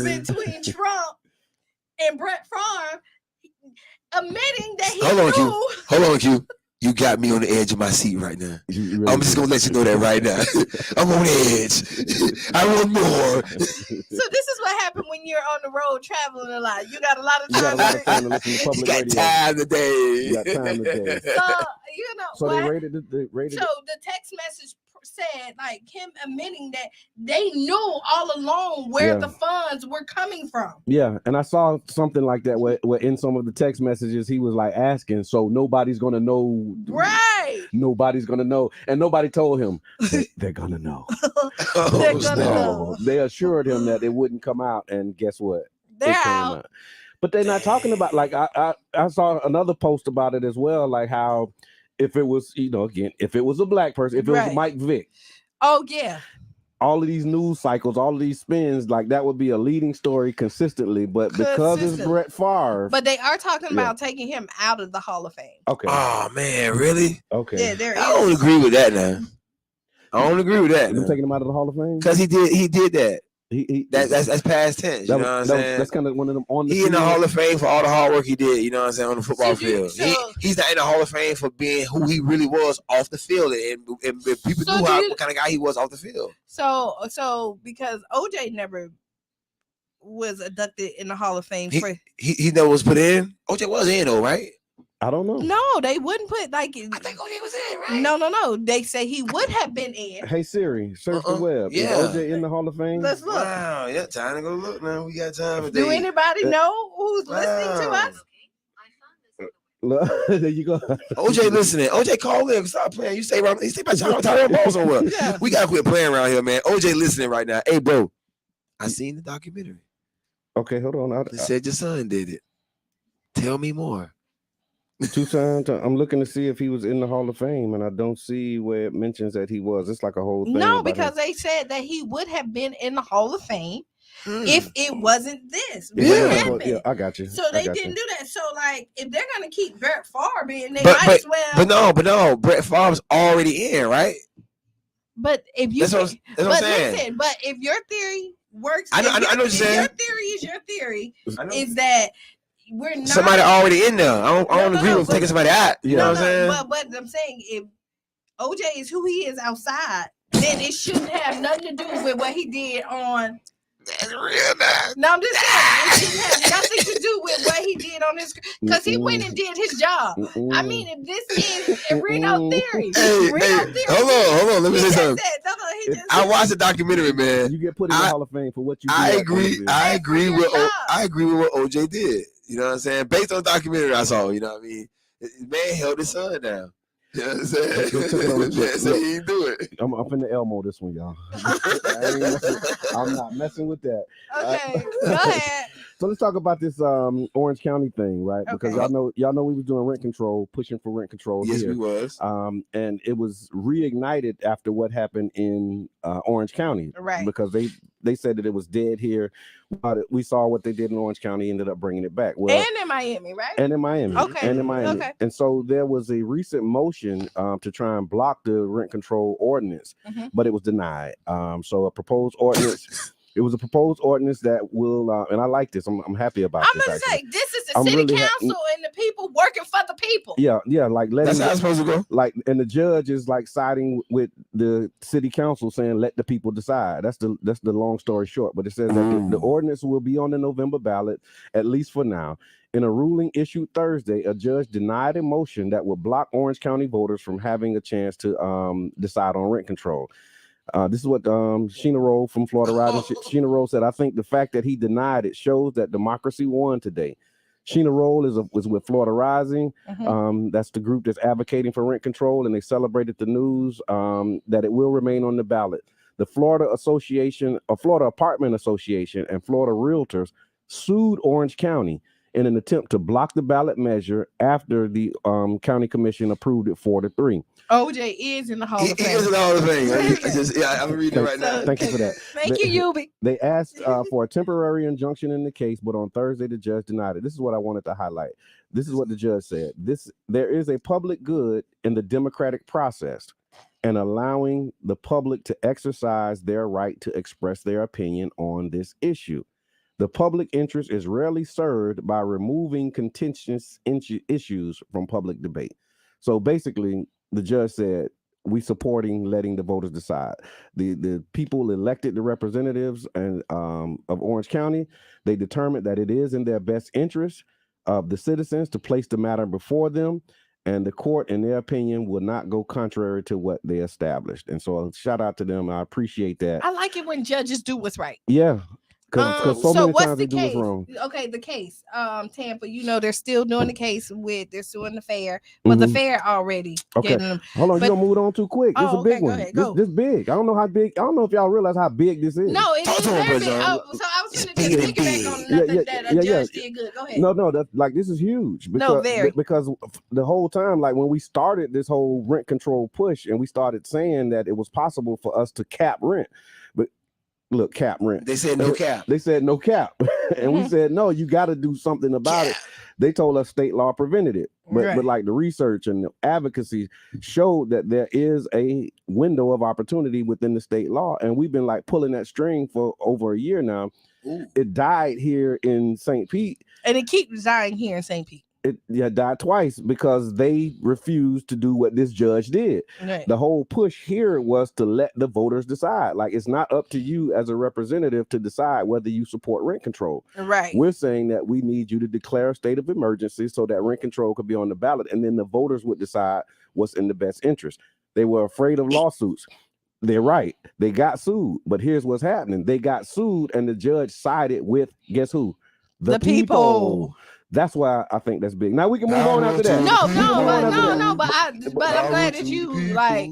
between Trump and Brett Favre admitting that he Hold on, Q. You got me on the edge of my seat right now. Really I'm just gonna let you know that right now. I'm on edge. I want more. So this is what happened when you're on the road traveling a lot. You got a lot of time. to listen to public you got radio. time today. You got time today. So you know. So what? they rated it. So the text message said, like him admitting that they knew all along where the funds were coming from. Yeah, and I saw something like that where in some of the text messages he was like asking, so nobody's gonna know. Right. Nobody's gonna know, and nobody told him they're gonna know. They're gonna know. They assured him that it wouldn't come out, and guess what? They're out. But they're not talking about, like, I saw another post about it as well, like how if it was, you know, again, if it was a black person, if it was Mike Vick. Oh, yeah. All of these news cycles, all of these spins, like that would be a leading story consistently. But because it's Brett Favre. But they are talking about taking him out of the Hall of Fame. Okay. Oh, man, really? Okay. Yeah, I don't agree with that now. I don't agree with that. You taking him out of the Hall of Fame? Because he did that. That's past tense. You know what I'm saying? That's kind of one of them on the He in the Hall of Fame for all the hard work he did, you know what I'm saying, on the football field. He's not in the Hall of Fame for being who he really was off the field. And people knew what kind of guy he was off the field. So because OJ never was inducted in the Hall of Fame. He never was put in? OJ was in though, right? I don't know. No, they wouldn't put like. I think OJ was in, right? No. They say he would have been in. Hey Siri, search the web. Yeah. Is OJ in the Hall of Fame? Let's look. Wow, yeah, time to go look now. We got time. Do anybody know who's listening to us? There you go. OJ listening. OJ, call in. Stop playing. You stay around. You stay by Tyrone Ball somewhere. Yeah. We gotta quit playing around here, man. OJ listening right now. Hey, bro, I seen the documentary. Okay, hold on. They said your son did it. Tell me more. Tucson, I'm looking to see if he was in the Hall of Fame, and I don't see where it mentions that he was. It's like a whole thing. No, because they said that he would have been in the Hall of Fame if it wasn't this. Yeah, I got you. So they didn't do that. So, like, if they're gonna keep Brett Favre in, they might as well. But no, Brett Favre's already in, right? But if you, that's what I'm saying. Listen, but if your theory works, I know what you're saying. Your theory is your theory. Is that we're not somebody already in there. I don't agree with taking somebody out. You know what I'm saying? But I'm saying if OJ is who he is outside, then it shouldn't have nothing to do with what he did on. That's real nice. No, I'm just saying it shouldn't have nothing to do with what he did on his, because he went and did his job. I mean, if this is a Reno theory, hold on, let me say something. I watched the documentary, man. You get put in the Hall of Fame for what you did. I agree with what OJ did. You know what I'm saying? Based on the documentary I saw, you know what I mean? Man held his son down. You know what I'm saying? So he didn't do it. I'm up in the Elmo this one, y'all. I'm not messing with that. Okay, go ahead. So let's talk about this Orange County thing, right? Because y'all know we was doing rent control, pushing for rent control. Yes, here. we was. And it was reignited after what happened in Orange County, right? Because they said that it was dead here. But we saw what they did in Orange County, ended up bringing it back. Well, and in Miami, right? And in Miami. Okay. And in Miami. Okay. And so there was a recent motion to try and block the rent control ordinance, but it was denied. So a proposed ordinance. It was a proposed ordinance that will, and I like this. I'm happy about this. I'm gonna say this is the city council and the people working for the people. Yeah, like that's how it's supposed to go. Like, and the judge is like siding with the city council, saying let the people decide. That's the long story short. But it says that the ordinance will be on the November ballot, at least for now. In a ruling issued Thursday, a judge denied a motion that would block Orange County voters from having a chance to decide on rent control. This is what Qiana Roll from Florida Rising. Qiana Roll said, I think the fact that he denied it shows that democracy won today. Qiana Roll was with Florida Rising. That's the group that's advocating for rent control, and they celebrated the news that it will remain on the ballot. The Florida Apartment Association and Florida Realtors sued Orange County in an attempt to block the ballot measure after the county commission approved it 4-3. OJ is in the Hall of Fame. He is in the Hall of Fame. I'm reading it right now. Thank you for that. Thank you, Yubi. They asked for a temporary injunction in the case, but on Thursday, the judge denied it. This is what I wanted to highlight. This is what the judge said. There is a public good in the democratic process and allowing the public to exercise their right to express their opinion on this issue. The public interest is rarely served by removing contentious issues from public debate. So basically, the judge said, we supporting letting the voters decide. The people elected the representatives and of Orange County. They determined that it is in their best interest of the citizens to place the matter before them. And the court, in their opinion, will not go contrary to what they established. And so shout out to them. I appreciate that. I like it when judges do what's right. Yeah. Because so many times they do what's wrong. Okay, the case, Tampa, they're still doing the case they're suing the fair, but the fair already getting them. Hold on, you don't move on too quick. This is a big one. This big. I don't know how big. I don't know if y'all realize how big this is. No, it's very big. So I was going to just piggyback on nothing that a judge did good. Go ahead. No, that's like this is huge. Because the whole time, like when we started this whole rent control push, and we started saying that it was possible for us to cap rent, but look, cap rent. They said no cap. They said no cap. And we said, no, you got to do something about it. They told us state law prevented it. But like the research and the advocacy showed that there is a window of opportunity within the state law. And we've been like pulling that string for over a year now. Ooh. It died here in St. Pete. And it keeps dying here in St. Pete. It died twice because they refused to do what this judge did. Right. The whole push here was to let the voters decide. Like, it's not up to you as a representative to decide whether you support rent control. Right. We're saying that we need you to declare a state of emergency so that rent control could be on the ballot, and then the voters would decide what's in the best interest. They were afraid of lawsuits. They're right. They got sued. But here's what's happening. They got sued, and the judge sided with, guess who? The people. That's why I think that's big. Now we can move on after that. But I'm glad that you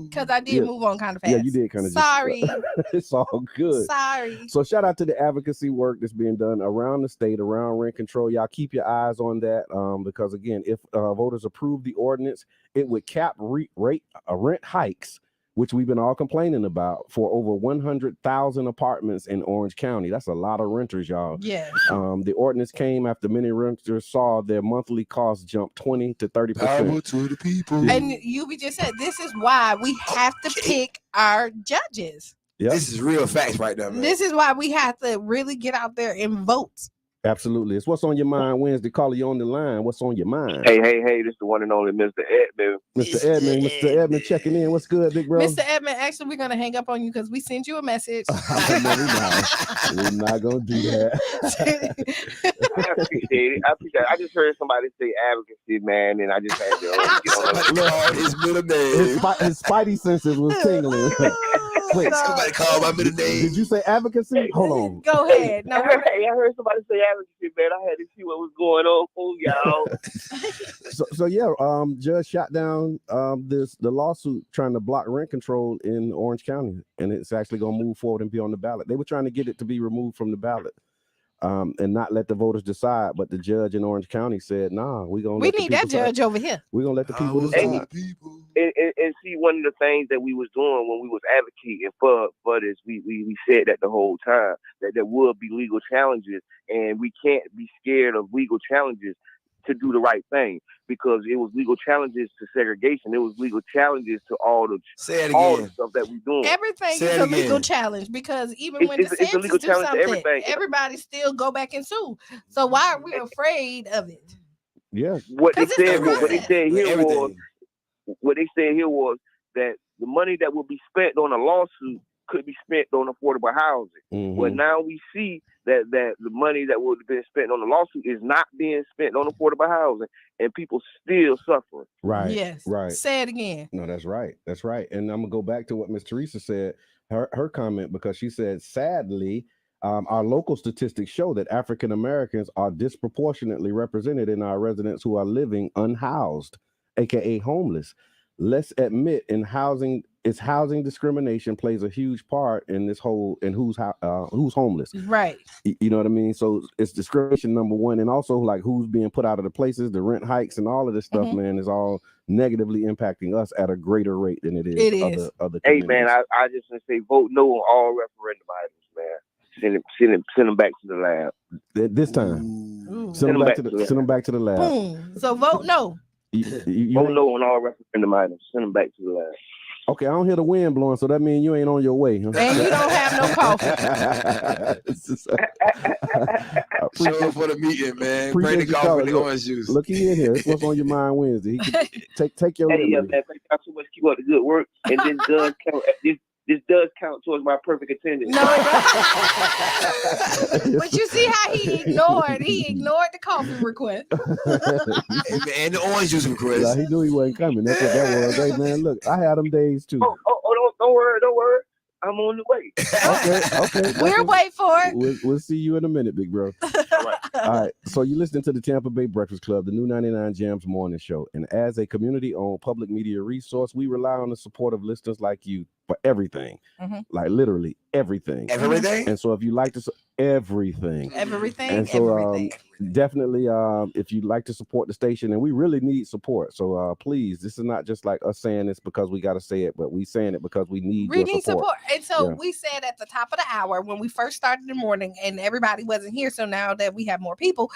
because I did move on kind of fast. Yeah, you did kind of. Sorry. It's all good. Sorry. So shout out to the advocacy work that's being done around the state, around rent control. Y'all keep your eyes on that because again, if voters approve the ordinance, it would cap rent hikes, which we've been all complaining about, for over 100,000 apartments in Orange County. That's a lot of renters, y'all. Yeah. The ordinance came after many renters saw their monthly costs jump 20 to 30%. Power to the people. And you just said this is why we have to pick our judges. Yep. This is real facts right now, man. This is why we have to really get out there and vote. Absolutely. It's What's on Your Mind Wednesday. Caller, you on the line. What's on your mind? Hey, this is the one and only Mr. Edmund. Mr. Edmund checking in. What's good, big bro? Mr. Edmund, actually, we're going to hang up on you because we sent you a message. We're not going to do that. I appreciate it. I just heard somebody say advocacy, man, and I just had to get on his middle name. His spidey senses was tingling. Wait, somebody called my middle name. Did you say advocacy? Hold on. Go ahead. No, I heard somebody say advocacy, man. I had to see what was going on for y'all. So yeah, judge shot down the lawsuit trying to block rent control in Orange County, and it's actually gonna move forward and be on the ballot. They were trying to get it to be removed from the ballot. and not let the voters decide. But the judge in Orange County said, "Nah, we need that judge over here. We're gonna let the people decide." And see, one of the things that we was doing when we was advocating for this, we said that the whole time that there would be legal challenges, and we can't be scared of legal challenges to do the right thing, because it was legal challenges to segregation. It was legal challenges to all the stuff that we doing. Everything is a legal challenge, because even when DeSantis do something, everybody still go back and sue. So why are we afraid of it? Yeah. What they said here was that the money that will be spent on a lawsuit could be spent on affordable housing. Mm-hmm. But now we see that the money that would have been spent on the lawsuit is not being spent on affordable housing, and people still suffering. Right. Yes. Right. Say it again. No, that's right. That's right. And I'm gonna go back to what Miss Teresa said, her comment, because she said, sadly, our local statistics show that African Americans are disproportionately represented in our residents who are living unhoused, aka homeless. Let's admit housing discrimination plays a huge part in this whole, and who's homeless. Right. You know what I mean? So it's discrimination, number one, and also like who's being put out of the places, the rent hikes and all of this stuff, man, is all negatively impacting us at a greater rate than it is. Other hey man, I just want to say, vote no on all referendum items, man. Send them back to the lab. This time. Send them back to the lab. Boom. So vote no. Vote no on all referendum items. Send them back to the lab. Okay, I don't hear the wind blowing, so that means you ain't on your way. Huh? And you don't have no coffee. Show up for the meeting, man. Bring the coffee and the orange juice. Look, he in here. It's what's on your mind Wednesday. Take your Hey, man, thank y'all so much. Keep up the good work. And this does count. This does count towards my perfect attendance. No, it doesn't. But you see how he ignored the coffee request. And the orange juice request. Nah, he knew he wasn't coming. That's what that was. Hey, man, look, I had them days too. Don't worry. I'm on the way. Okay. We'll wait for it. We'll see you in a minute, big bro. All right. So you listening to the Tampa Bay Breakfast Club, the new 99 Jams morning show. And as a community-owned public media resource, we rely on the support of listeners like you for everything. Like literally everything. Everything? And so if you like to everything. And so definitely if you'd like to support the station, and we really need support. So please, this is not just like us saying this because we got to say it, but we saying it because we need your support. And so we said at the top of the hour when we first started in the morning, and everybody wasn't here. So now that we have more people,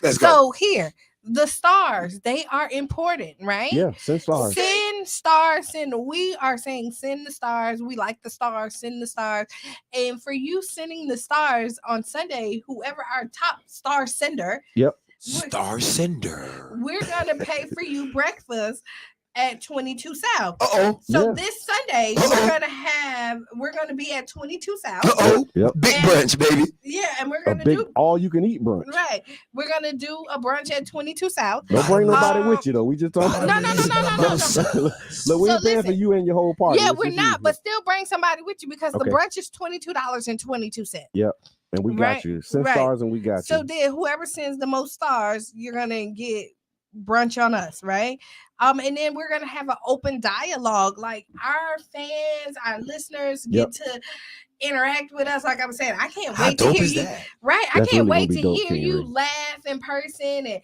let's go. Here, the stars, they are important, right? Yeah, send stars. Send stars. We are saying send the stars. We like the stars, send the stars. And for you sending the stars on Sunday, whoever our top star sender. Yep. Star sender. We're going to pay for you breakfast at 22 South. So this Sunday we're gonna be at 22 South. Yep. Big brunch, baby. Yeah, and we're gonna do all you can eat brunch. Right. We're gonna do a brunch at 22 South. Don't bring nobody with you though. We just talking. No. Look, we ain't paying for you and your whole party. Yeah, we're not, but still bring somebody with you because the brunch is $22.22. Yep. And we got you. Send stars and we got you. So then whoever sends the most stars, you're gonna get brunch on us, right? And then we're gonna have an open dialogue. Like our fans, our listeners get to interact with us. Like I was saying, I can't wait to hear you. Right. I can't wait to hear you laugh in person and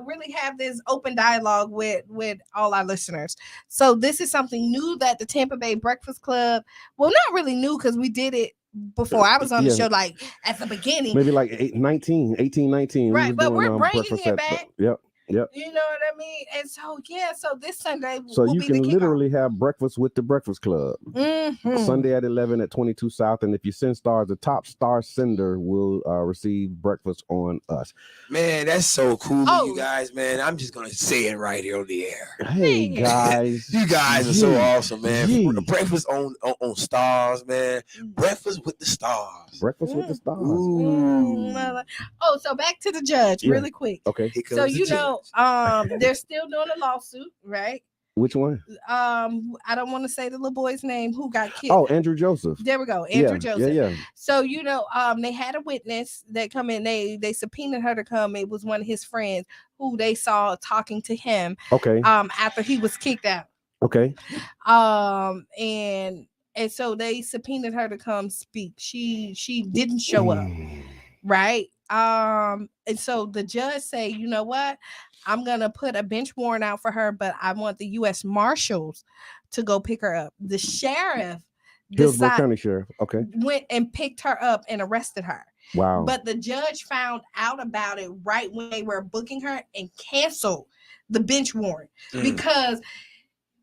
really have this open dialogue with all our listeners. So this is something new that the Tampa Bay Breakfast Club, well, not really new because we did it before I was on the show, like at the beginning. Maybe like 18, 19. Right, but we're bringing it back. Yep. You know what I mean? And so, so this Sunday, so you can literally have breakfast with the Breakfast Club. Sunday at 11 at 22 South. And if you send stars, the top star sender will receive breakfast on us. Man, that's so cool, you guys, man. I'm just going to say it right here on the air. Hey, guys. You guys are so awesome, man. Breakfast on stars, man. Breakfast with the stars. Breakfast with the stars. So back to the judge really quick. Okay. So, they're still doing a lawsuit, right? Which one? I don't want to say the little boy's name who got killed. Oh, Andrew Joseph. There we go. Andrew Joseph. Yeah. So, they had a witness that come in. They subpoenaed her to come. It was one of his friends who they saw talking to him. Okay. After he was kicked out. Okay. And so they subpoenaed her to come speak. She didn't show up. Right. And so the judge say, you know what? I'm gonna put a bench warrant out for her, but I want the U.S. Marshals to go pick her up. The sheriff Hillsborough County Sheriff, okay, went and picked her up and arrested her. Wow. But the judge found out about it right when they were booking her and canceled the bench warrant because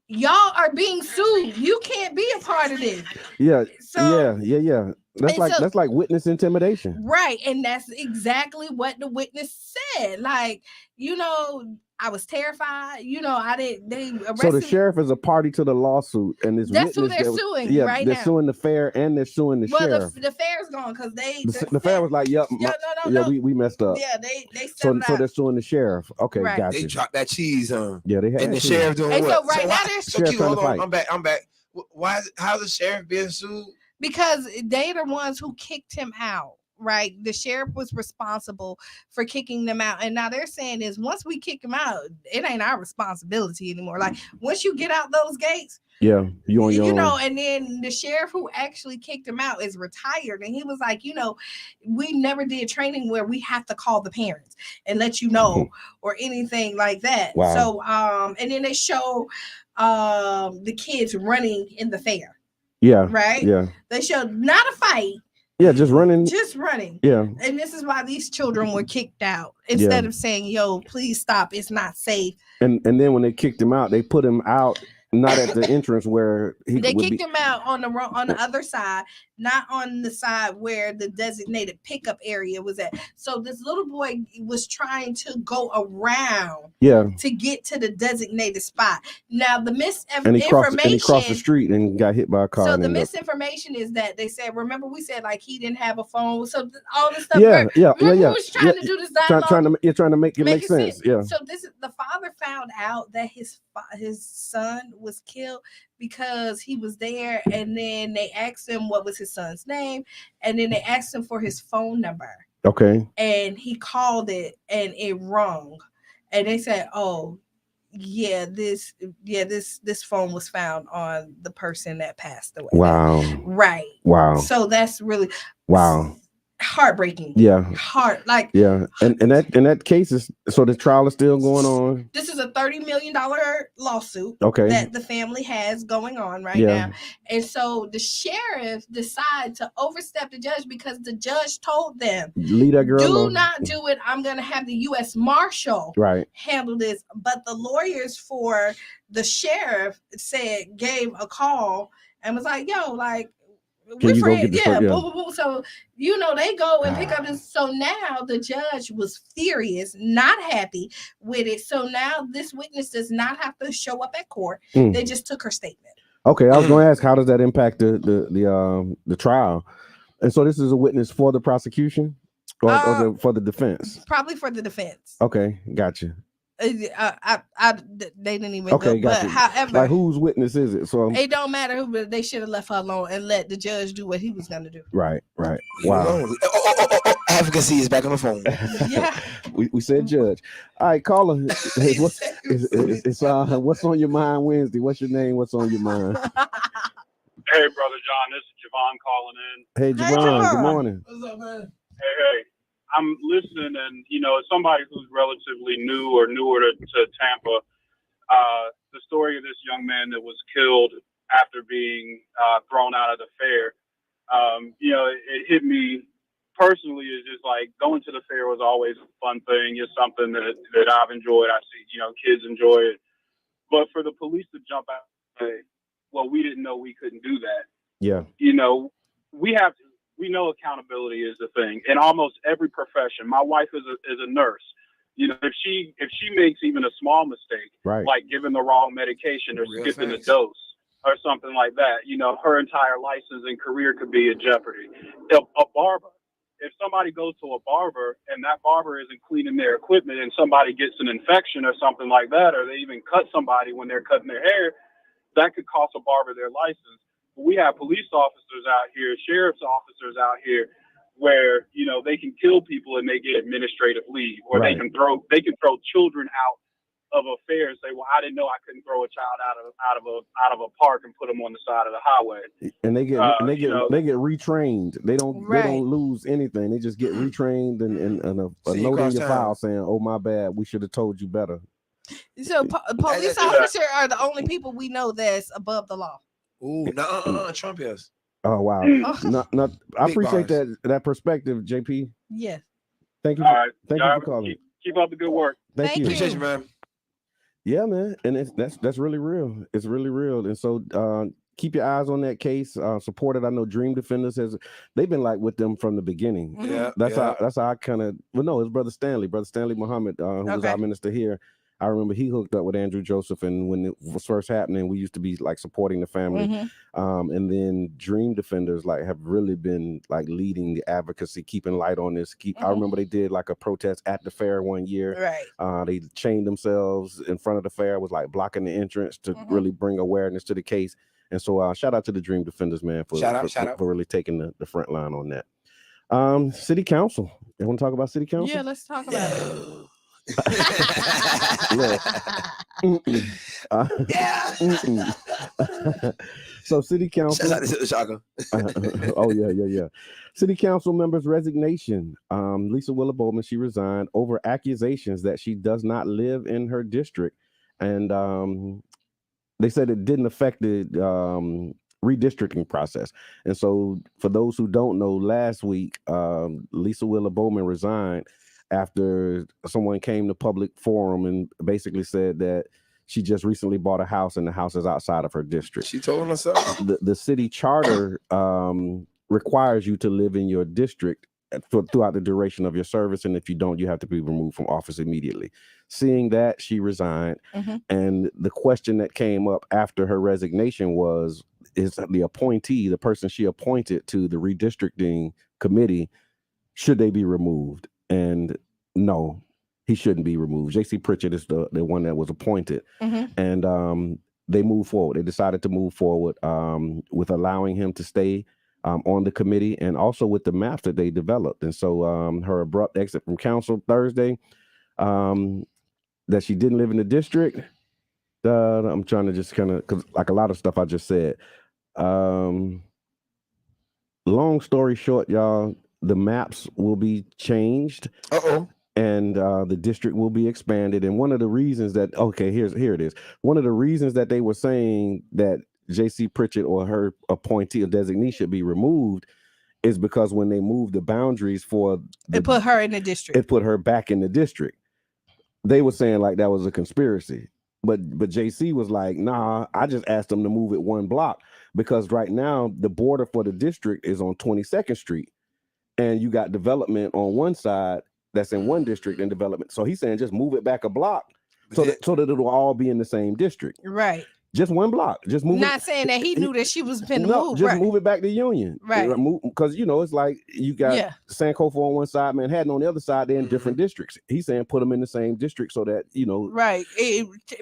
y'all are being sued. You can't be a part of this. Yeah. So, yeah. That's like witness intimidation. Right. And that's exactly what the witness said. Like, you know, I was terrified. You know, they arrested. So the sheriff is a party to the lawsuit, and this that's witness who they're suing right now. They're suing the fair and they're suing the sheriff. The fair's gone because the fair was like, we messed up. Yeah, they so they're suing the sheriff. Okay, right. Gotcha. They dropped that cheese, Yeah, they had. And the sheriff doing and what? So right now they're so cute. Hold on, I'm back. Why? How's the sheriff being sued? Because they the ones who kicked him out. Right, the sheriff was responsible for kicking them out, and now they're saying is once we kick them out, it ain't our responsibility anymore. Like once you get out those gates, you know, and then the sheriff who actually kicked him out is retired, and he was like, you know, we never did training where we have to call the parents and let you know or anything like that. Wow. So, and then they show the kids running in the fair. Yeah. Right. Yeah. They showed not a fight. Yeah, just running. Yeah. And this is why these children were kicked out instead of saying, yo, please stop. It's not safe. And then when they kicked him out, they put him out not at the entrance where they kicked him out on the other side, not on the side where the designated pickup area was at. So this little boy was trying to go around to get to the designated spot. Now the misinformation, and he crossed the street and got hit by a car. So the misinformation is that they said, remember we said like he didn't have a phone. So all this stuff. Yeah. Who was trying to do this dialogue? Trying to make it make sense. Yeah. So the father found out that his son was killed because he was there, and then they asked him what was his son's name, and then they asked him for his phone number. Okay. And he called it, and it rung, and they said, "Oh, this phone was found on the person that passed away." Wow. Right. Wow. So that's really heartbreaking. Yeah. And that case is, so the trial is still going on. This is a $30 million lawsuit that the family has going on right now. And so the sheriff decided to overstep the judge because the judge told them, leave that girl alone. Do not do it. I'm going to have the U.S. Marshal handle this. But the lawyers for the sheriff gave a call and was like, yo, like, we're friends. Boom, boom, boom. So, you know, they go and pick up this. So now the judge was furious, not happy with it. So now this witness does not have to show up at court. They just took her statement. Okay, I was going to ask, how does that impact the trial? And so this is a witness for the prosecution or for the defense? Probably for the defense. Okay, gotcha. They didn't even go. But however, like whose witness is it? So it don't matter who, but they should have left her alone and let the judge do what he was gonna do. Right. Wow. Advocacy is back on the phone. Yeah. we said judge. All right, caller. Hey, what's on your mind Wednesday? What's your name? What's on your mind? Hey, Brother John, this is Javon calling in. Hey, Javon, good morning. What's up, man? Hey. I'm listening, and as somebody who's relatively new or newer to Tampa, the story of this young man that was killed after being thrown out of the fair, it hit me personally. Is just like going to the fair was always a fun thing. It's something that I've enjoyed. I see, kids enjoy it, but for the police to jump out and say, well, we didn't know we couldn't do that. Yeah. We know accountability is the thing in almost every profession. My wife is a nurse. If she makes even a small mistake, like giving the wrong medication or skipping a dose or something like that, her entire license and career could be in jeopardy. A barber, if somebody goes to a barber and that barber isn't cleaning their equipment and somebody gets an infection or something like that, or they even cut somebody when they're cutting their hair, that could cost a barber their license. We have police officers out here, sheriff's officers out here, where they can kill people and they get administrative leave, or they can throw children out of affairs say, well, I didn't know I couldn't throw a child out of a park and put them on the side of the highway. And they get retrained. They don't lose anything. They just get retrained and a note in your file saying, "Oh, my bad. We should have told you better." So police officers are the only people we know that's above the law. Ooh, no, Trump is. Oh wow! I appreciate that perspective, JP. Yes. Thank you. Thank you for calling. Keep up the good work. Thank you. Appreciate you, man. Yeah, man, and that's really real. It's really real, and so keep your eyes on that case. Support it. I know Dream Defenders they've been like with them from the beginning. Yeah, that's how I kind of. Well, no, it's Brother Stanley Muhammad, who was our minister here. I remember he hooked up with Andrew Joseph, and when it was first happening, we used to be like supporting the family. And then Dream Defenders have really been like leading the advocacy, keeping light on this. I remember they did like a protest at the fair one year. Right. They chained themselves in front of the fair, was like blocking the entrance to really bring awareness to the case. And so shout out to the Dream Defenders, man, for really taking the front line on that. City Council. You want to talk about City Council? Yeah, let's talk about it. So City Council. Oh yeah. City Council members' resignation. Lisa Willa Bowman, she resigned over accusations that she does not live in her district, and they said it didn't affect the redistricting process. And so, for those who don't know, last week Lisa Willa Bowman resigned after someone came to public forum and basically said that she just recently bought a house and the house is outside of her district. She told us so. The city charter requires you to live in your district throughout the duration of your service, and if you don't, you have to be removed from office immediately. Seeing that, she resigned, and the question that came up after her resignation is the appointee, the person she appointed to the redistricting committee, should they be removed? And no, he shouldn't be removed. J.C. Pritchett is the one that was appointed. And they moved forward. They decided to move forward with allowing him to stay on the committee, and also with the maps that they developed. And so her abrupt exit from council Thursday, that she didn't live in the district. I'm trying to just kind of, because like a lot of stuff I just said. Long story short, y'all, the maps will be changed. And the district will be expanded. And one of the reasons that, here it is. One of the reasons that they were saying that J.C. Pritchett or her appointee or designee should be removed is because when they moved the boundaries it put her in the district. It put her back in the district. They were saying like that was a conspiracy. But JC was like, nah, I just asked them to move it one block, because right now the border for the district is on 22nd Street. And you got development on one side that's in one district and development. So he's saying just move it back a block so that it'll all be in the same district. Right. Just one block. Just move Not saying that he knew that she was finna move. Just move it back to Union. Right. Because, it's like you got Sankofa on one side, Manhattan on the other side. They're in different districts. He's saying put them in the same district so that, Right.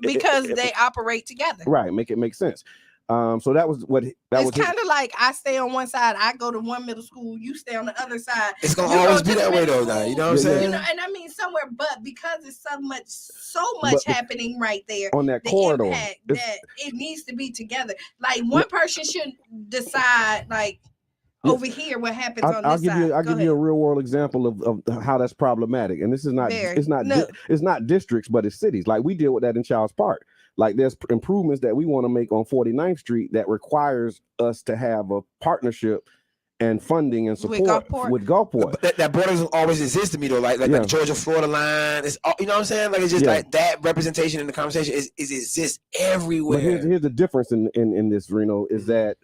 Because they operate together. Right. Make it make sense. So that was what it's kind of like I stay on one side, I go to one middle school, you stay on the other side. It's gonna always be that way though, now. You know what I'm saying? And I mean somewhere, but because it's so much happening right there on that corridor, that it needs to be together. Like one person shouldn't decide like over here what happens on this side. I'll give you a real world example of how that's problematic. And this is not it's not districts, but it's cities. Like we deal with that in Charles Park. Like there's improvements that we want to make on 49th Street that requires us to have a partnership and funding and support with Gulfport. But that border doesn't always exist to me though. Like the Georgia-Florida line, it's you know what I'm saying? Like it's just like that representation in the conversation is exists everywhere. But here's the difference in this, Reno, is that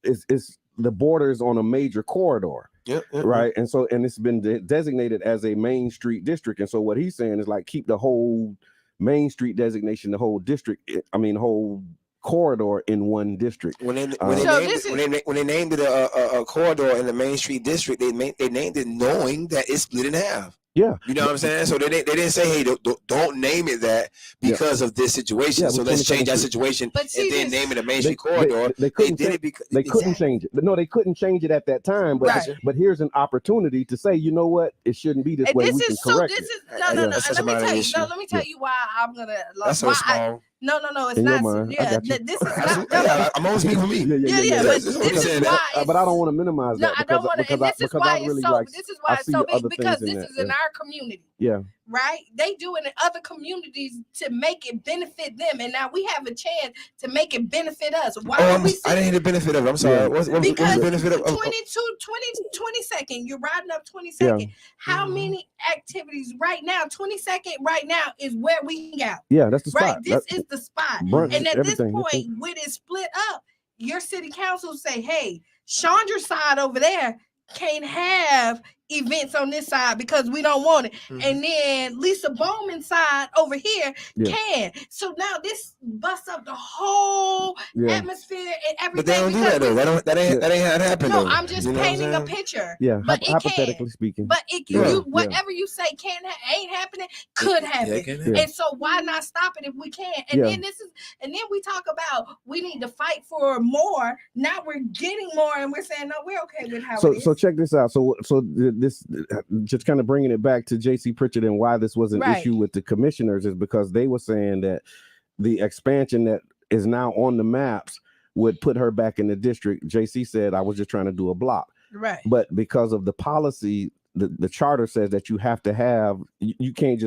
it's the border is on a major corridor. Right. And so it's been designated as a Main Street district. And so what he's saying is like keep the whole Main Street designation, the whole district, whole corridor in one district. When they named it a corridor in the Main Street district, they named it knowing that it's split in half. Yeah. You know what I'm saying? So they didn't say, hey, don't name it that because of this situation. So let's change that situation and then name it a Main Street corridor. They couldn't change it. No, they couldn't change it at that time. But here's an opportunity to say, you know what? It shouldn't be this way. We can correct it. No. Let me tell you why I'm gonna. That's so small. No, it's not. Yeah, this is not. I'm always speaking for me. Yeah. But this is why. But I don't want to minimize that. I don't want to. And this is why it's so. This is why it's so big because this is in our community. Yeah. Right? They do it in other communities to make it benefit them, and now we have a chance to make it benefit us. Why are we? I didn't hear the benefit of it. I'm sorry. What's the benefit of 20 second? You're riding up 22nd. Yeah. How many activities right now? 22nd right now is where we hang out. Yeah, that's the spot. Right. This is the spot. Brunch, and at this point, when it's split up, your city council say, "Hey, Chandra's side over there can't have events on this side because we don't want it." Mm-hmm. And then Lisa Bowman's side over here can. So now this busts up the whole atmosphere and everything. But they don't do that though. That ain't how it happened. No, I'm just painting a picture. Yeah, but hypothetically speaking. But whatever you say ain't happening could happen. Yeah. And so why not stop it if we can? And then we talk about we need to fight for more. Now we're getting more, and we're saying no, we're okay with how it is. So check this out. So this just kind of bringing it back to J.C. Pritchett and why this was an issue with the commissioners is because they were saying that the expansion that is now on the maps would put her back in the district. J.C. said, I was just trying to do a block. Right. But because of the policy, the charter says that you have to have, you can't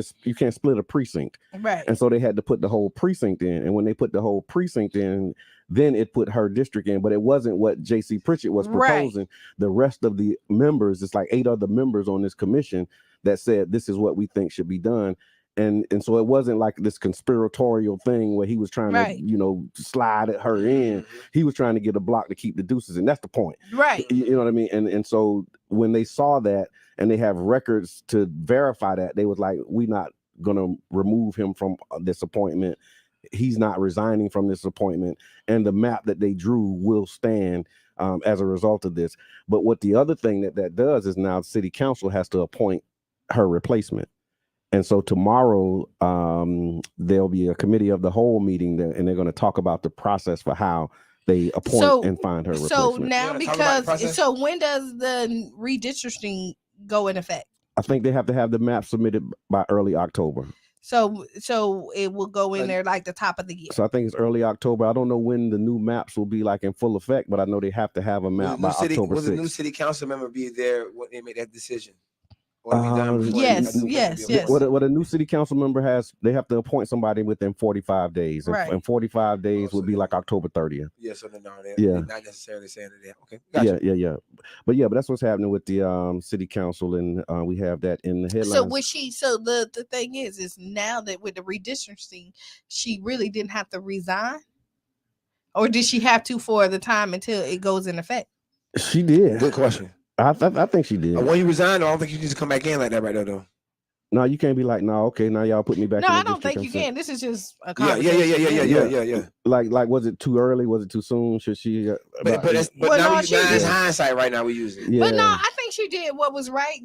split a precinct. Right. And so they had to put the whole precinct in. And when they put the whole precinct in, then it put her district in, but it wasn't what J.C. Pritchett was proposing. Right. The rest of the members, it's like 8 other members on this commission that said this is what we think should be done. And so it wasn't like this conspiratorial thing where he was trying to, slide her in. He was trying to get a block to keep the deuces, and that's the point. Right. You know what I mean? And so when they saw that and they have records to verify that, they was like, we're not going to remove him from this appointment. He's not resigning from this appointment, and the map that they drew will stand as a result of this. But what the other thing that does is now city council has to appoint her replacement. And so tomorrow there'll be a committee of the whole meeting there, and they're going to talk about the process for how they appoint and find her replacement. So now so when does the redistricting go in effect? I think they have to have the map submitted by early October. So it will go in there like the top of the year. So I think it's early October. I don't know when the new maps will be like in full effect, but I know they have to have a map by October 6th. Will the new city council member be there when they make that decision? Yes. What a new city council member has, they have to appoint somebody within 45 days. Right. And 45 days would be like October 30th. Yeah, so they're not necessarily saying that okay. Gotcha. Yeah. But that's what's happening with the city council, and we have that in the headlines. So the thing is now that with the redistricting, she really didn't have to resign? Or did she have to for the time until it goes in effect? She did. Good question. I think she did. When you resign, I don't think you need to come back in like that right now, though. No, you can't be like, no, okay, now y'all put me back. No, in the I don't think you can. This is just a conversation. Yeah. Like, was it too early? Was it too soon? Should she? But now it's hindsight. Right now we use it. Yeah. But no, I think she did what was right.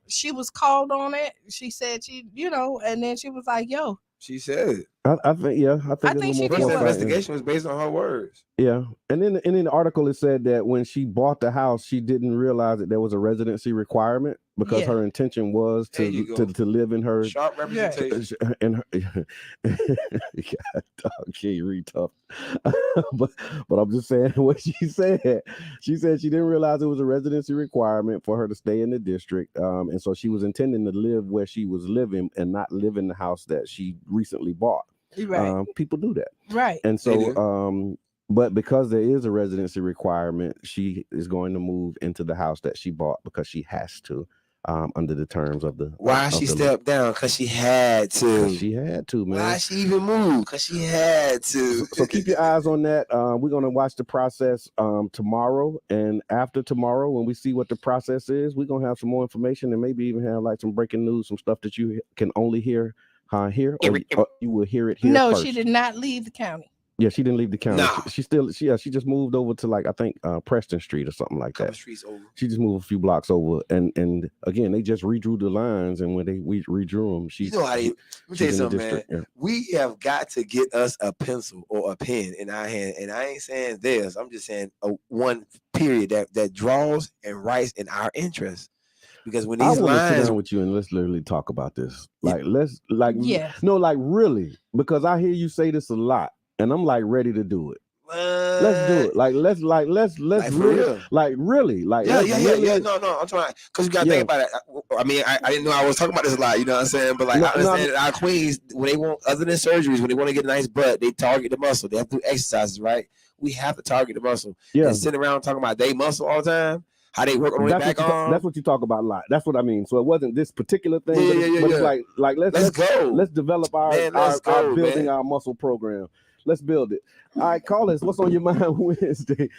She was called on it. She said and then she was like, "Yo." She said. I think she did. The investigation was based on her words. Yeah, and then in the article it said that when she bought the house, she didn't realize that there was a residency requirement because her intention was to live in her sharp representation. And her, okay, read tough. but I'm just saying what she said. She said she didn't realize it was a residency requirement for her to stay in the district, and so she was intending to live where she was living and not live in the house that she recently bought. Right. People do that. Right. And so but because there is a residency requirement, she is going to move into the house that she bought because she has to under the terms of the why she stepped down because she had to. She had to, man. Why she even moved? Because she had to. So keep your eyes on that. We're going to watch the process tomorrow, and after tomorrow, when we see what the process is, we're going to have some more information and maybe even have like some breaking news, some stuff that you can only hear here, or you will hear it here. No, first. she did not leave the county. Yeah, she didn't leave the county. Nah. She just moved over to like I think Preston Street or something like that. Streets over. She just moved a few blocks over, and again they just redrew the lines, and when we redrew them, you know how they. Let me tell you something, man. Yeah. We have got to get us a pencil or a pen in our hand, and I ain't saying theirs. I'm just saying one period that draws and writes in our interest. Because when these I want lines, to sit down with you and let's literally talk about this. Like really, because I hear you say this a lot, and I'm like ready to do it. Let's do it. Like let's really. Yeah. No. I'm talking because you gotta think about it. I mean, I didn't know I was talking about this a lot. You know what I'm saying? But like I understand that our queens, when they want other than surgeries, when they want to get a nice butt, they target the muscle. They have to do exercises, right? We have to target the muscle. Yeah. And sit around talking about they muscle all the time. How they work on their back arm. That's what you talk about a lot. That's what I mean. So it wasn't this particular thing, but it's like let's go. Let's develop our building our muscle program. Let's build it. All right, call us. What's on your mind Wednesday?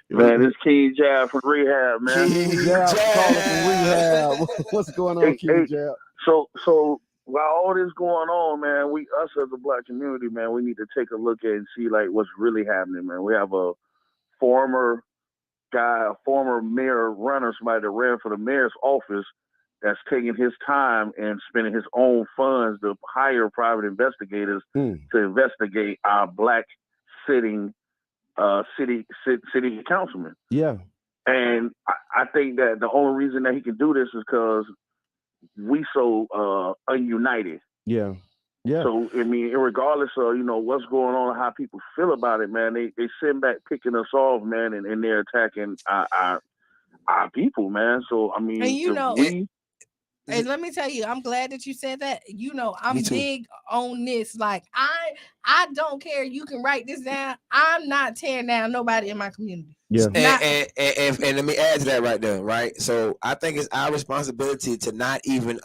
Man, this King Jab from rehab, man. King Jab, call us from rehab. What's going on, King Jab? So while all this going on, man, us as a Black community, man, we need to take a look at and see like what's really happening, man. We have a former mayor runner, somebody that ran for the mayor's office, that's taking his time and spending his own funds to hire private investigators to investigate our Black sitting city councilman. Yeah. And I think that the only reason that he can do this is because we so ununited. Yeah. Yeah. So, I mean, regardless of, what's going on, how people feel about it, man, they sitting back picking us off, man, and they're attacking our people, man. So, I mean, and let me tell you, I'm glad that you said that. I'm big on this. Like, I don't care. You can write this down. I'm not tearing down nobody in my community. Yeah. And let me add to that right there, right? So I think it's our responsibility to not even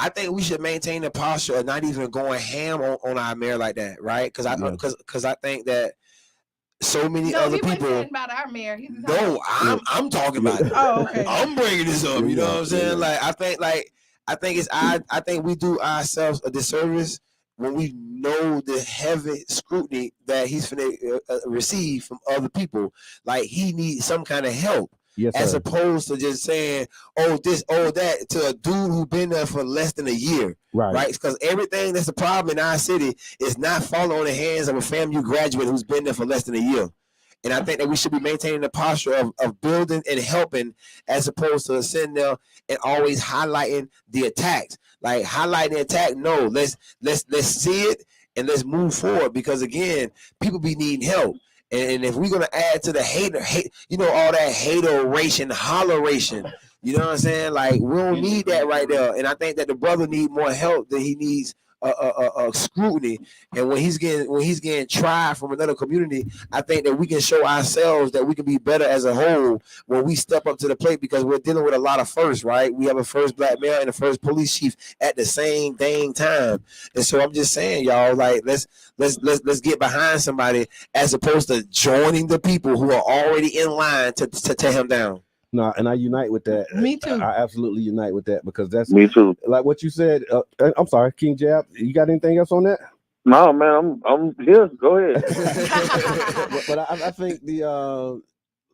I think we should maintain the posture of not even going ham on our mayor like that, right? Because I think that so many other people about our mayor. I'm talking about it. Oh, okay. I'm bringing this up. You know what I'm saying? Like I think we do ourselves a disservice when we know the heavy scrutiny that he's going to receive from other people. Like he needs some kind of help. Yes, as opposed to just saying, oh, this, oh, that, to a dude who's been there for less than a year. Right? Because everything that's the problem in our city is not falling on the hands of a FAMU graduate who's been there for less than a year. And I think that we should be maintaining the posture of building and helping as opposed to sitting there and always highlighting the attacks. Like highlighting the attack, no, let's see it and let's move forward, because again, people be needing help. And if we're gonna add to the hate, all that hateration, holleration, you know what I'm saying? Like we don't need that right there. And I think that the brother needs more help than he needs scrutiny. And when he's getting tried from another community, I think that we can show ourselves that we can be better as a whole when we step up to the plate, because we're dealing with a lot of firsts, right? We have a first Black mayor and a first police chief at the same dang time. And so I'm just saying, y'all, like let's get behind somebody as opposed to joining the people who are already in line to tear him down. No, and I unite with that. Me too. I absolutely unite with that, because that's me too. Like what you said. I'm sorry, King Jab. You got anything else on that? No, man. I'm here. Go ahead. but I think the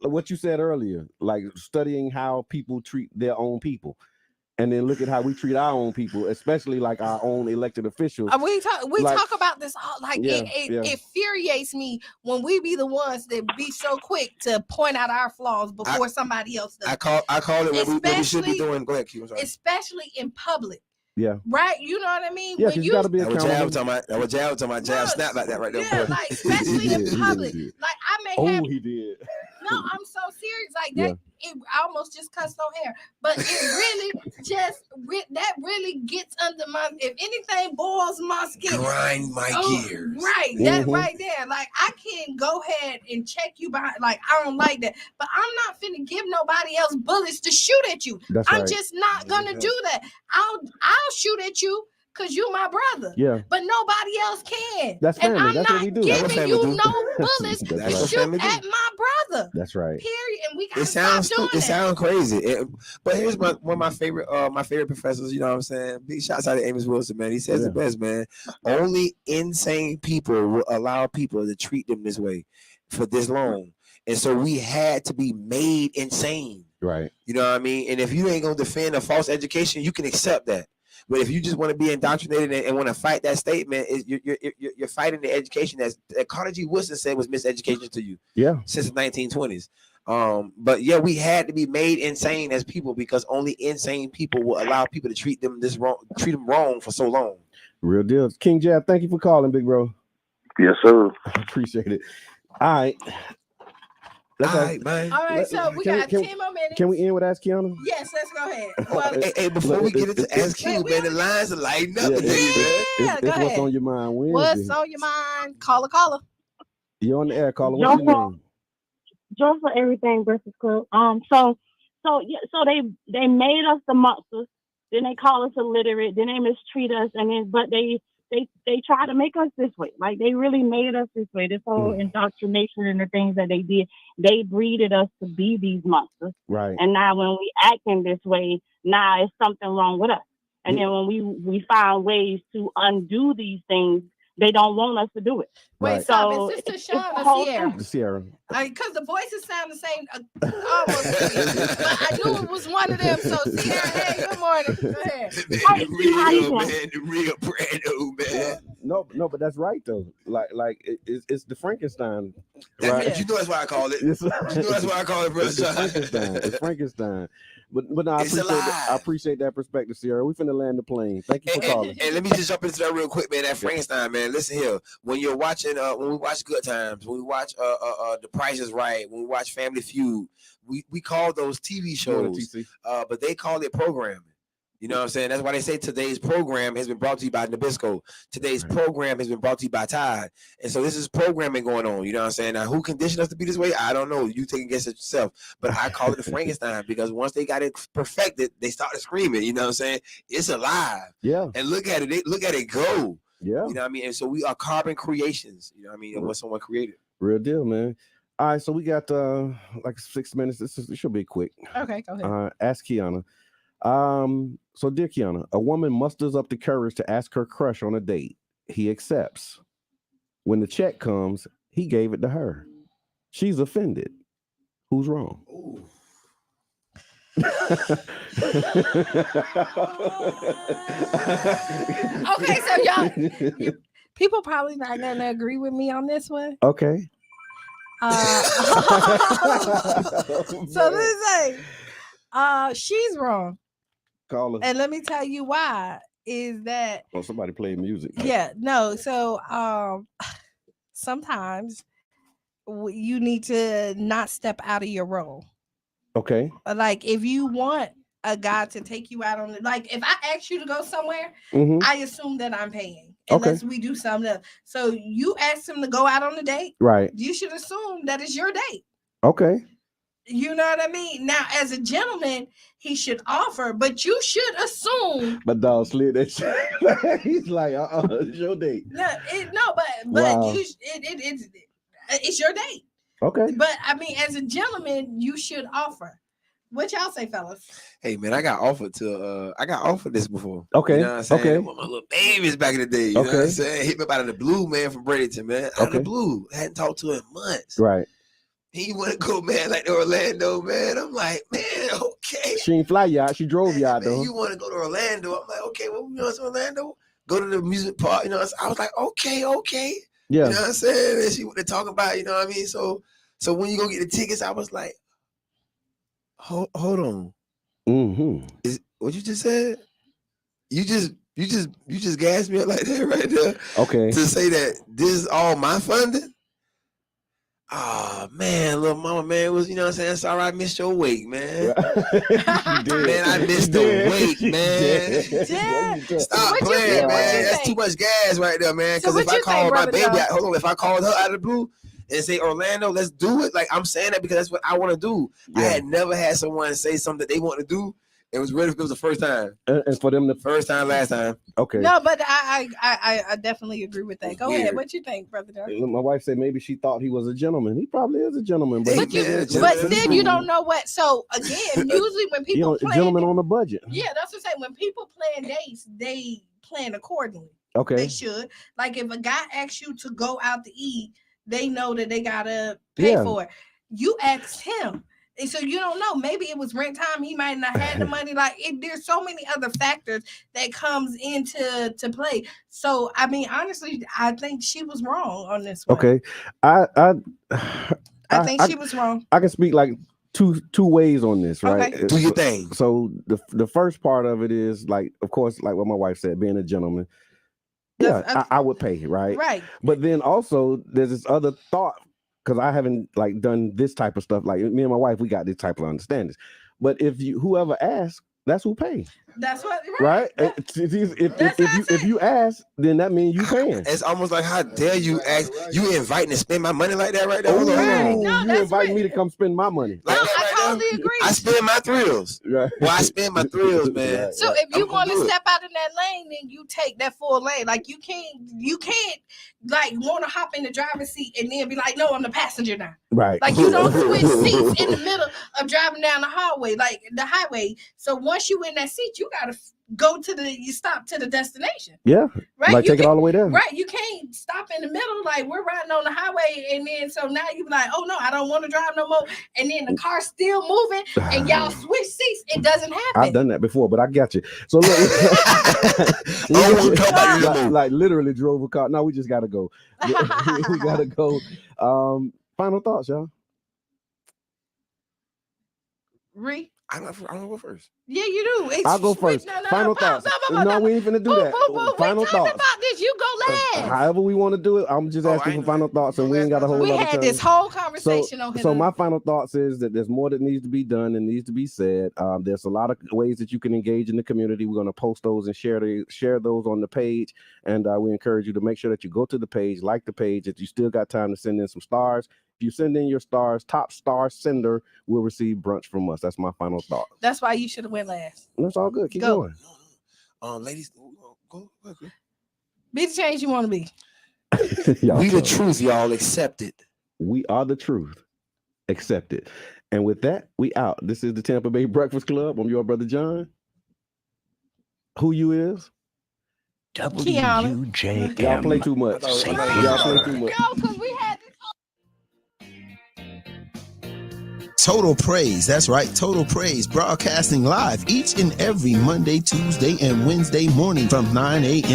what you said earlier, like studying how people treat their own people, and then look at how we treat our own people, especially like our own elected officials. We talk about this all, like it infuriates me when we be the ones that be so quick to point out our flaws before somebody else does. I call it what we should be doing. Go ahead, Q. Especially in public. Yeah. Right. You know what I mean? Yeah, you gotta be accountable. That was Jab talking about Jab snap like that right there. Yeah, like especially in public. Like I may have. He did. No, I'm so serious. Like that. It almost just cussed on air, but it really that really gets under my. If anything boils my skin, grind my gears. Right, that right there. Like I can go ahead and check you behind. Like I don't like that, but I'm not finna give nobody else bullets to shoot at you. I'm just not gonna do that. I'll shoot at you because you my brother. Yeah. But nobody else can. That's family. And I'm That's not what we do. giving you no bullets to right. shoot at my brother. That's right. Period. And we gotta stop doing it sounds crazy. But here's one of my favorite professors, you know what I'm saying? Big shouts out to Amos Wilson, man. He says the best, man. Only insane people will allow people to treat them this way for this long. And so we had to be made insane. Right. You know what I mean? And if you ain't gonna defend a false education, you can accept that. But if you just want to be indoctrinated and want to fight that statement, you're fighting the education that Carter G. Woodson said was miseducation to you. Yeah. Since the 1920s. But yeah, we had to be made insane as people because only insane people will allow people to treat them wrong for so long. Real deal. King Jab, thank you for calling, big bro. Yes, sir. I appreciate it. All right. All right, so we got 10 more minutes. Can we end with Ask Qiana? Yes, let's go ahead. Hey, before we get into Ask Q, man, the lines are lighting up today, man. Go ahead. What's on your mind Wednesday? What's on your mind? Caller. You're on the air, caller. What's your name? Just for everything Breakfast Club. So they made us the monsters. Then they call us illiterate. Then they mistreat us, but they try to make us this way. Like they really made us this way. This whole indoctrination and the things that they did, they breeded us to be these monsters. Right. And now when we acting this way, now it's something wrong with us. And then when we find ways to undo these things, they don't want us to do it. Wait, stop. Is this Tashawn or Sierra? Sierra. Because the voices sound the same, almost. But I knew it was one of them. So Sierra, hey, good morning. Go ahead. The real brand new man. No, but that's right though. Like it's the Frankenstein. Right? You know that's why I call it. You know that's why I call it, bro. It's Frankenstein. But no, I appreciate that perspective, Sierra. We finna land the plane. Thank you for calling. And let me just jump into that real quick, man. That Frankenstein, man. Listen here. When you're watching, when we watch Good Times, when we watch The Price is Right, when we watch Family Feud, we call those TV shows, but they call it programming. You know what I'm saying? That's why they say today's program has been brought to you by Nabisco. Today's program has been brought to you by Tide. And so this is programming going on. You know what I'm saying? Now, who conditioned us to be this way? I don't know. You take a guess at yourself. But I call it the Frankenstein because once they got it perfected, they started screaming. You know what I'm saying? It's alive. Yeah. And look at it. Look at it go. Yeah. You know what I mean? And so we are carbon creations. You know what I mean? And what someone created. Real deal, man. All right. So we got like 6 minutes. This should be quick. Okay, go ahead. Ask Qiana. So dear Qiana, a woman musters up the courage to ask her crush on a date. He accepts. When the check comes, he gave it to her. She's offended. Who's wrong? Okay, so y'all, people probably not gonna agree with me on this one. Okay. So let's say, she's wrong. Call her. And let me tell you why. Is that somebody played music? Yeah, no. So sometimes you need to not step out of your role. Okay. Like if you want a guy to take you out on like if I ask you to go somewhere, I assume that I'm paying unless we do something else. So you ask him to go out on a date, right? You should assume that it's your date. Okay. You know what I mean? Now, as a gentleman, he should offer, but you should assume. But dog slid that shit. He's like, it's your date. But wow. It's your date. Okay. But I mean, as a gentleman, you should offer. What y'all say, fellas? Hey man, I got offered this before. Okay. You know what I'm saying? Okay. One of my little babies back in the day. You know what I'm saying? Hit me out of the blue, man, from Bradenton, man. Out of the blue. I hadn't talked to him in months. Right. He want to go, man, like to Orlando, man. I'm like, man, okay. She ain't fly y'all. She drove y'all, though. You want to go to Orlando? I'm like, okay, well, you know what's Orlando? Go to the amusement park. You know, I was like, okay. Yeah. You know what I'm saying? And she what they're talking about, you know what I mean? So when you go get the tickets, I was like, hold on. Is what you just said? You just gassed me up like that right there. Okay. To say that this is all my funding. Oh man, little mama, man, was you know what I'm saying? Sorry, I missed your wake, man. Man, I missed the wake, man. Stop playing, man. That's too much gas right there, man. Because if I call my baby, if I called her out of the blue and say Orlando, let's do it. Like I'm saying that because that's what I want to do. I had never had someone say something that they want to do It was really, it was the first time. And for them, the first time, last time. Okay. No, but I definitely agree with that. Go ahead. What you think, Brother John? My wife said maybe she thought he was a gentleman. He probably is a gentleman, but still, you don't know what. So again, usually when people plan, gentleman on a budget. Yeah, that's what I'm saying. When people plan dates, they plan accordingly. Okay. They should. Like if a guy asks you to go out to eat, they know that they gotta pay for it. You asked him. And so you don't know. Maybe it was rent time. He might not have the money. Like there's so many other factors that comes into play. So I mean, honestly, I think she was wrong on this one. Okay, I think she was wrong. I can speak like two ways on this, right? Okay. Do your thing. So the first part of it is like, of course, like what my wife said, being a gentleman. Yeah, I would pay, right? Right. But then also there's this other thought. Because I haven't like done this type of stuff. Like me and my wife, we got this type of understandings. But if whoever asks, that's who pays. That's what right. If you ask, then that means you paying. It's almost like, how dare you ask? You inviting to spend my money like that right there? Oh, you invite me to come spend my money. Like I totally agree. I spend my thrills. Right. Well, I spend my thrills, man. So if you want to step out in that lane, then you take that full lane. Like you can't like want to hop in the driver's seat and then be like, no, I'm the passenger now. Right. Like you don't switch seats in the middle of driving down the highway. So once you in that seat, you gotta you stop to the destination. Yeah. Right. Like take it all the way down. Right. You can't stop in the middle. Like we're riding on the highway, and then so now you be like, oh no, I don't want to drive no more. And then the car's still moving, and y'all switch seats. It doesn't happen. I've done that before, but I got you. So look, like literally drove a car. No, we just gotta go. We gotta go. Final thoughts, y'all. I'm gonna go first. Yeah, you do. I'll go first. Final thoughts. No, we ain't finna do that. Final thoughts. About this, you go last. However we want to do it. I'm just asking for final thoughts, and we ain't got a whole lot of time. We had this whole conversation on here. So my final thoughts is that there's more that needs to be done and needs to be said. There's a lot of ways that you can engage in the community. We're going to post those and share those on the page, and we encourage you to make sure that you go to the page, like the page. If you still got time to send in some stars. If you send in your stars, top star sender will receive brunch from us. That's my final thought. That's why you should have went last. That's all good. Keep going. Ladies, go. Be the change you want to be. We the truth, y'all. Accept it. We are the truth. Accept it. And with that, we out. This is the Tampa Bay Breakfast Club. I'm your brother John. Who you is? Qiana. Y'all play too much. Y'all play too much. No, because we had this. Total Praise, that's right, Total Praise, broadcasting live each and every Monday, Tuesday, and Wednesday morning from 9 a.m.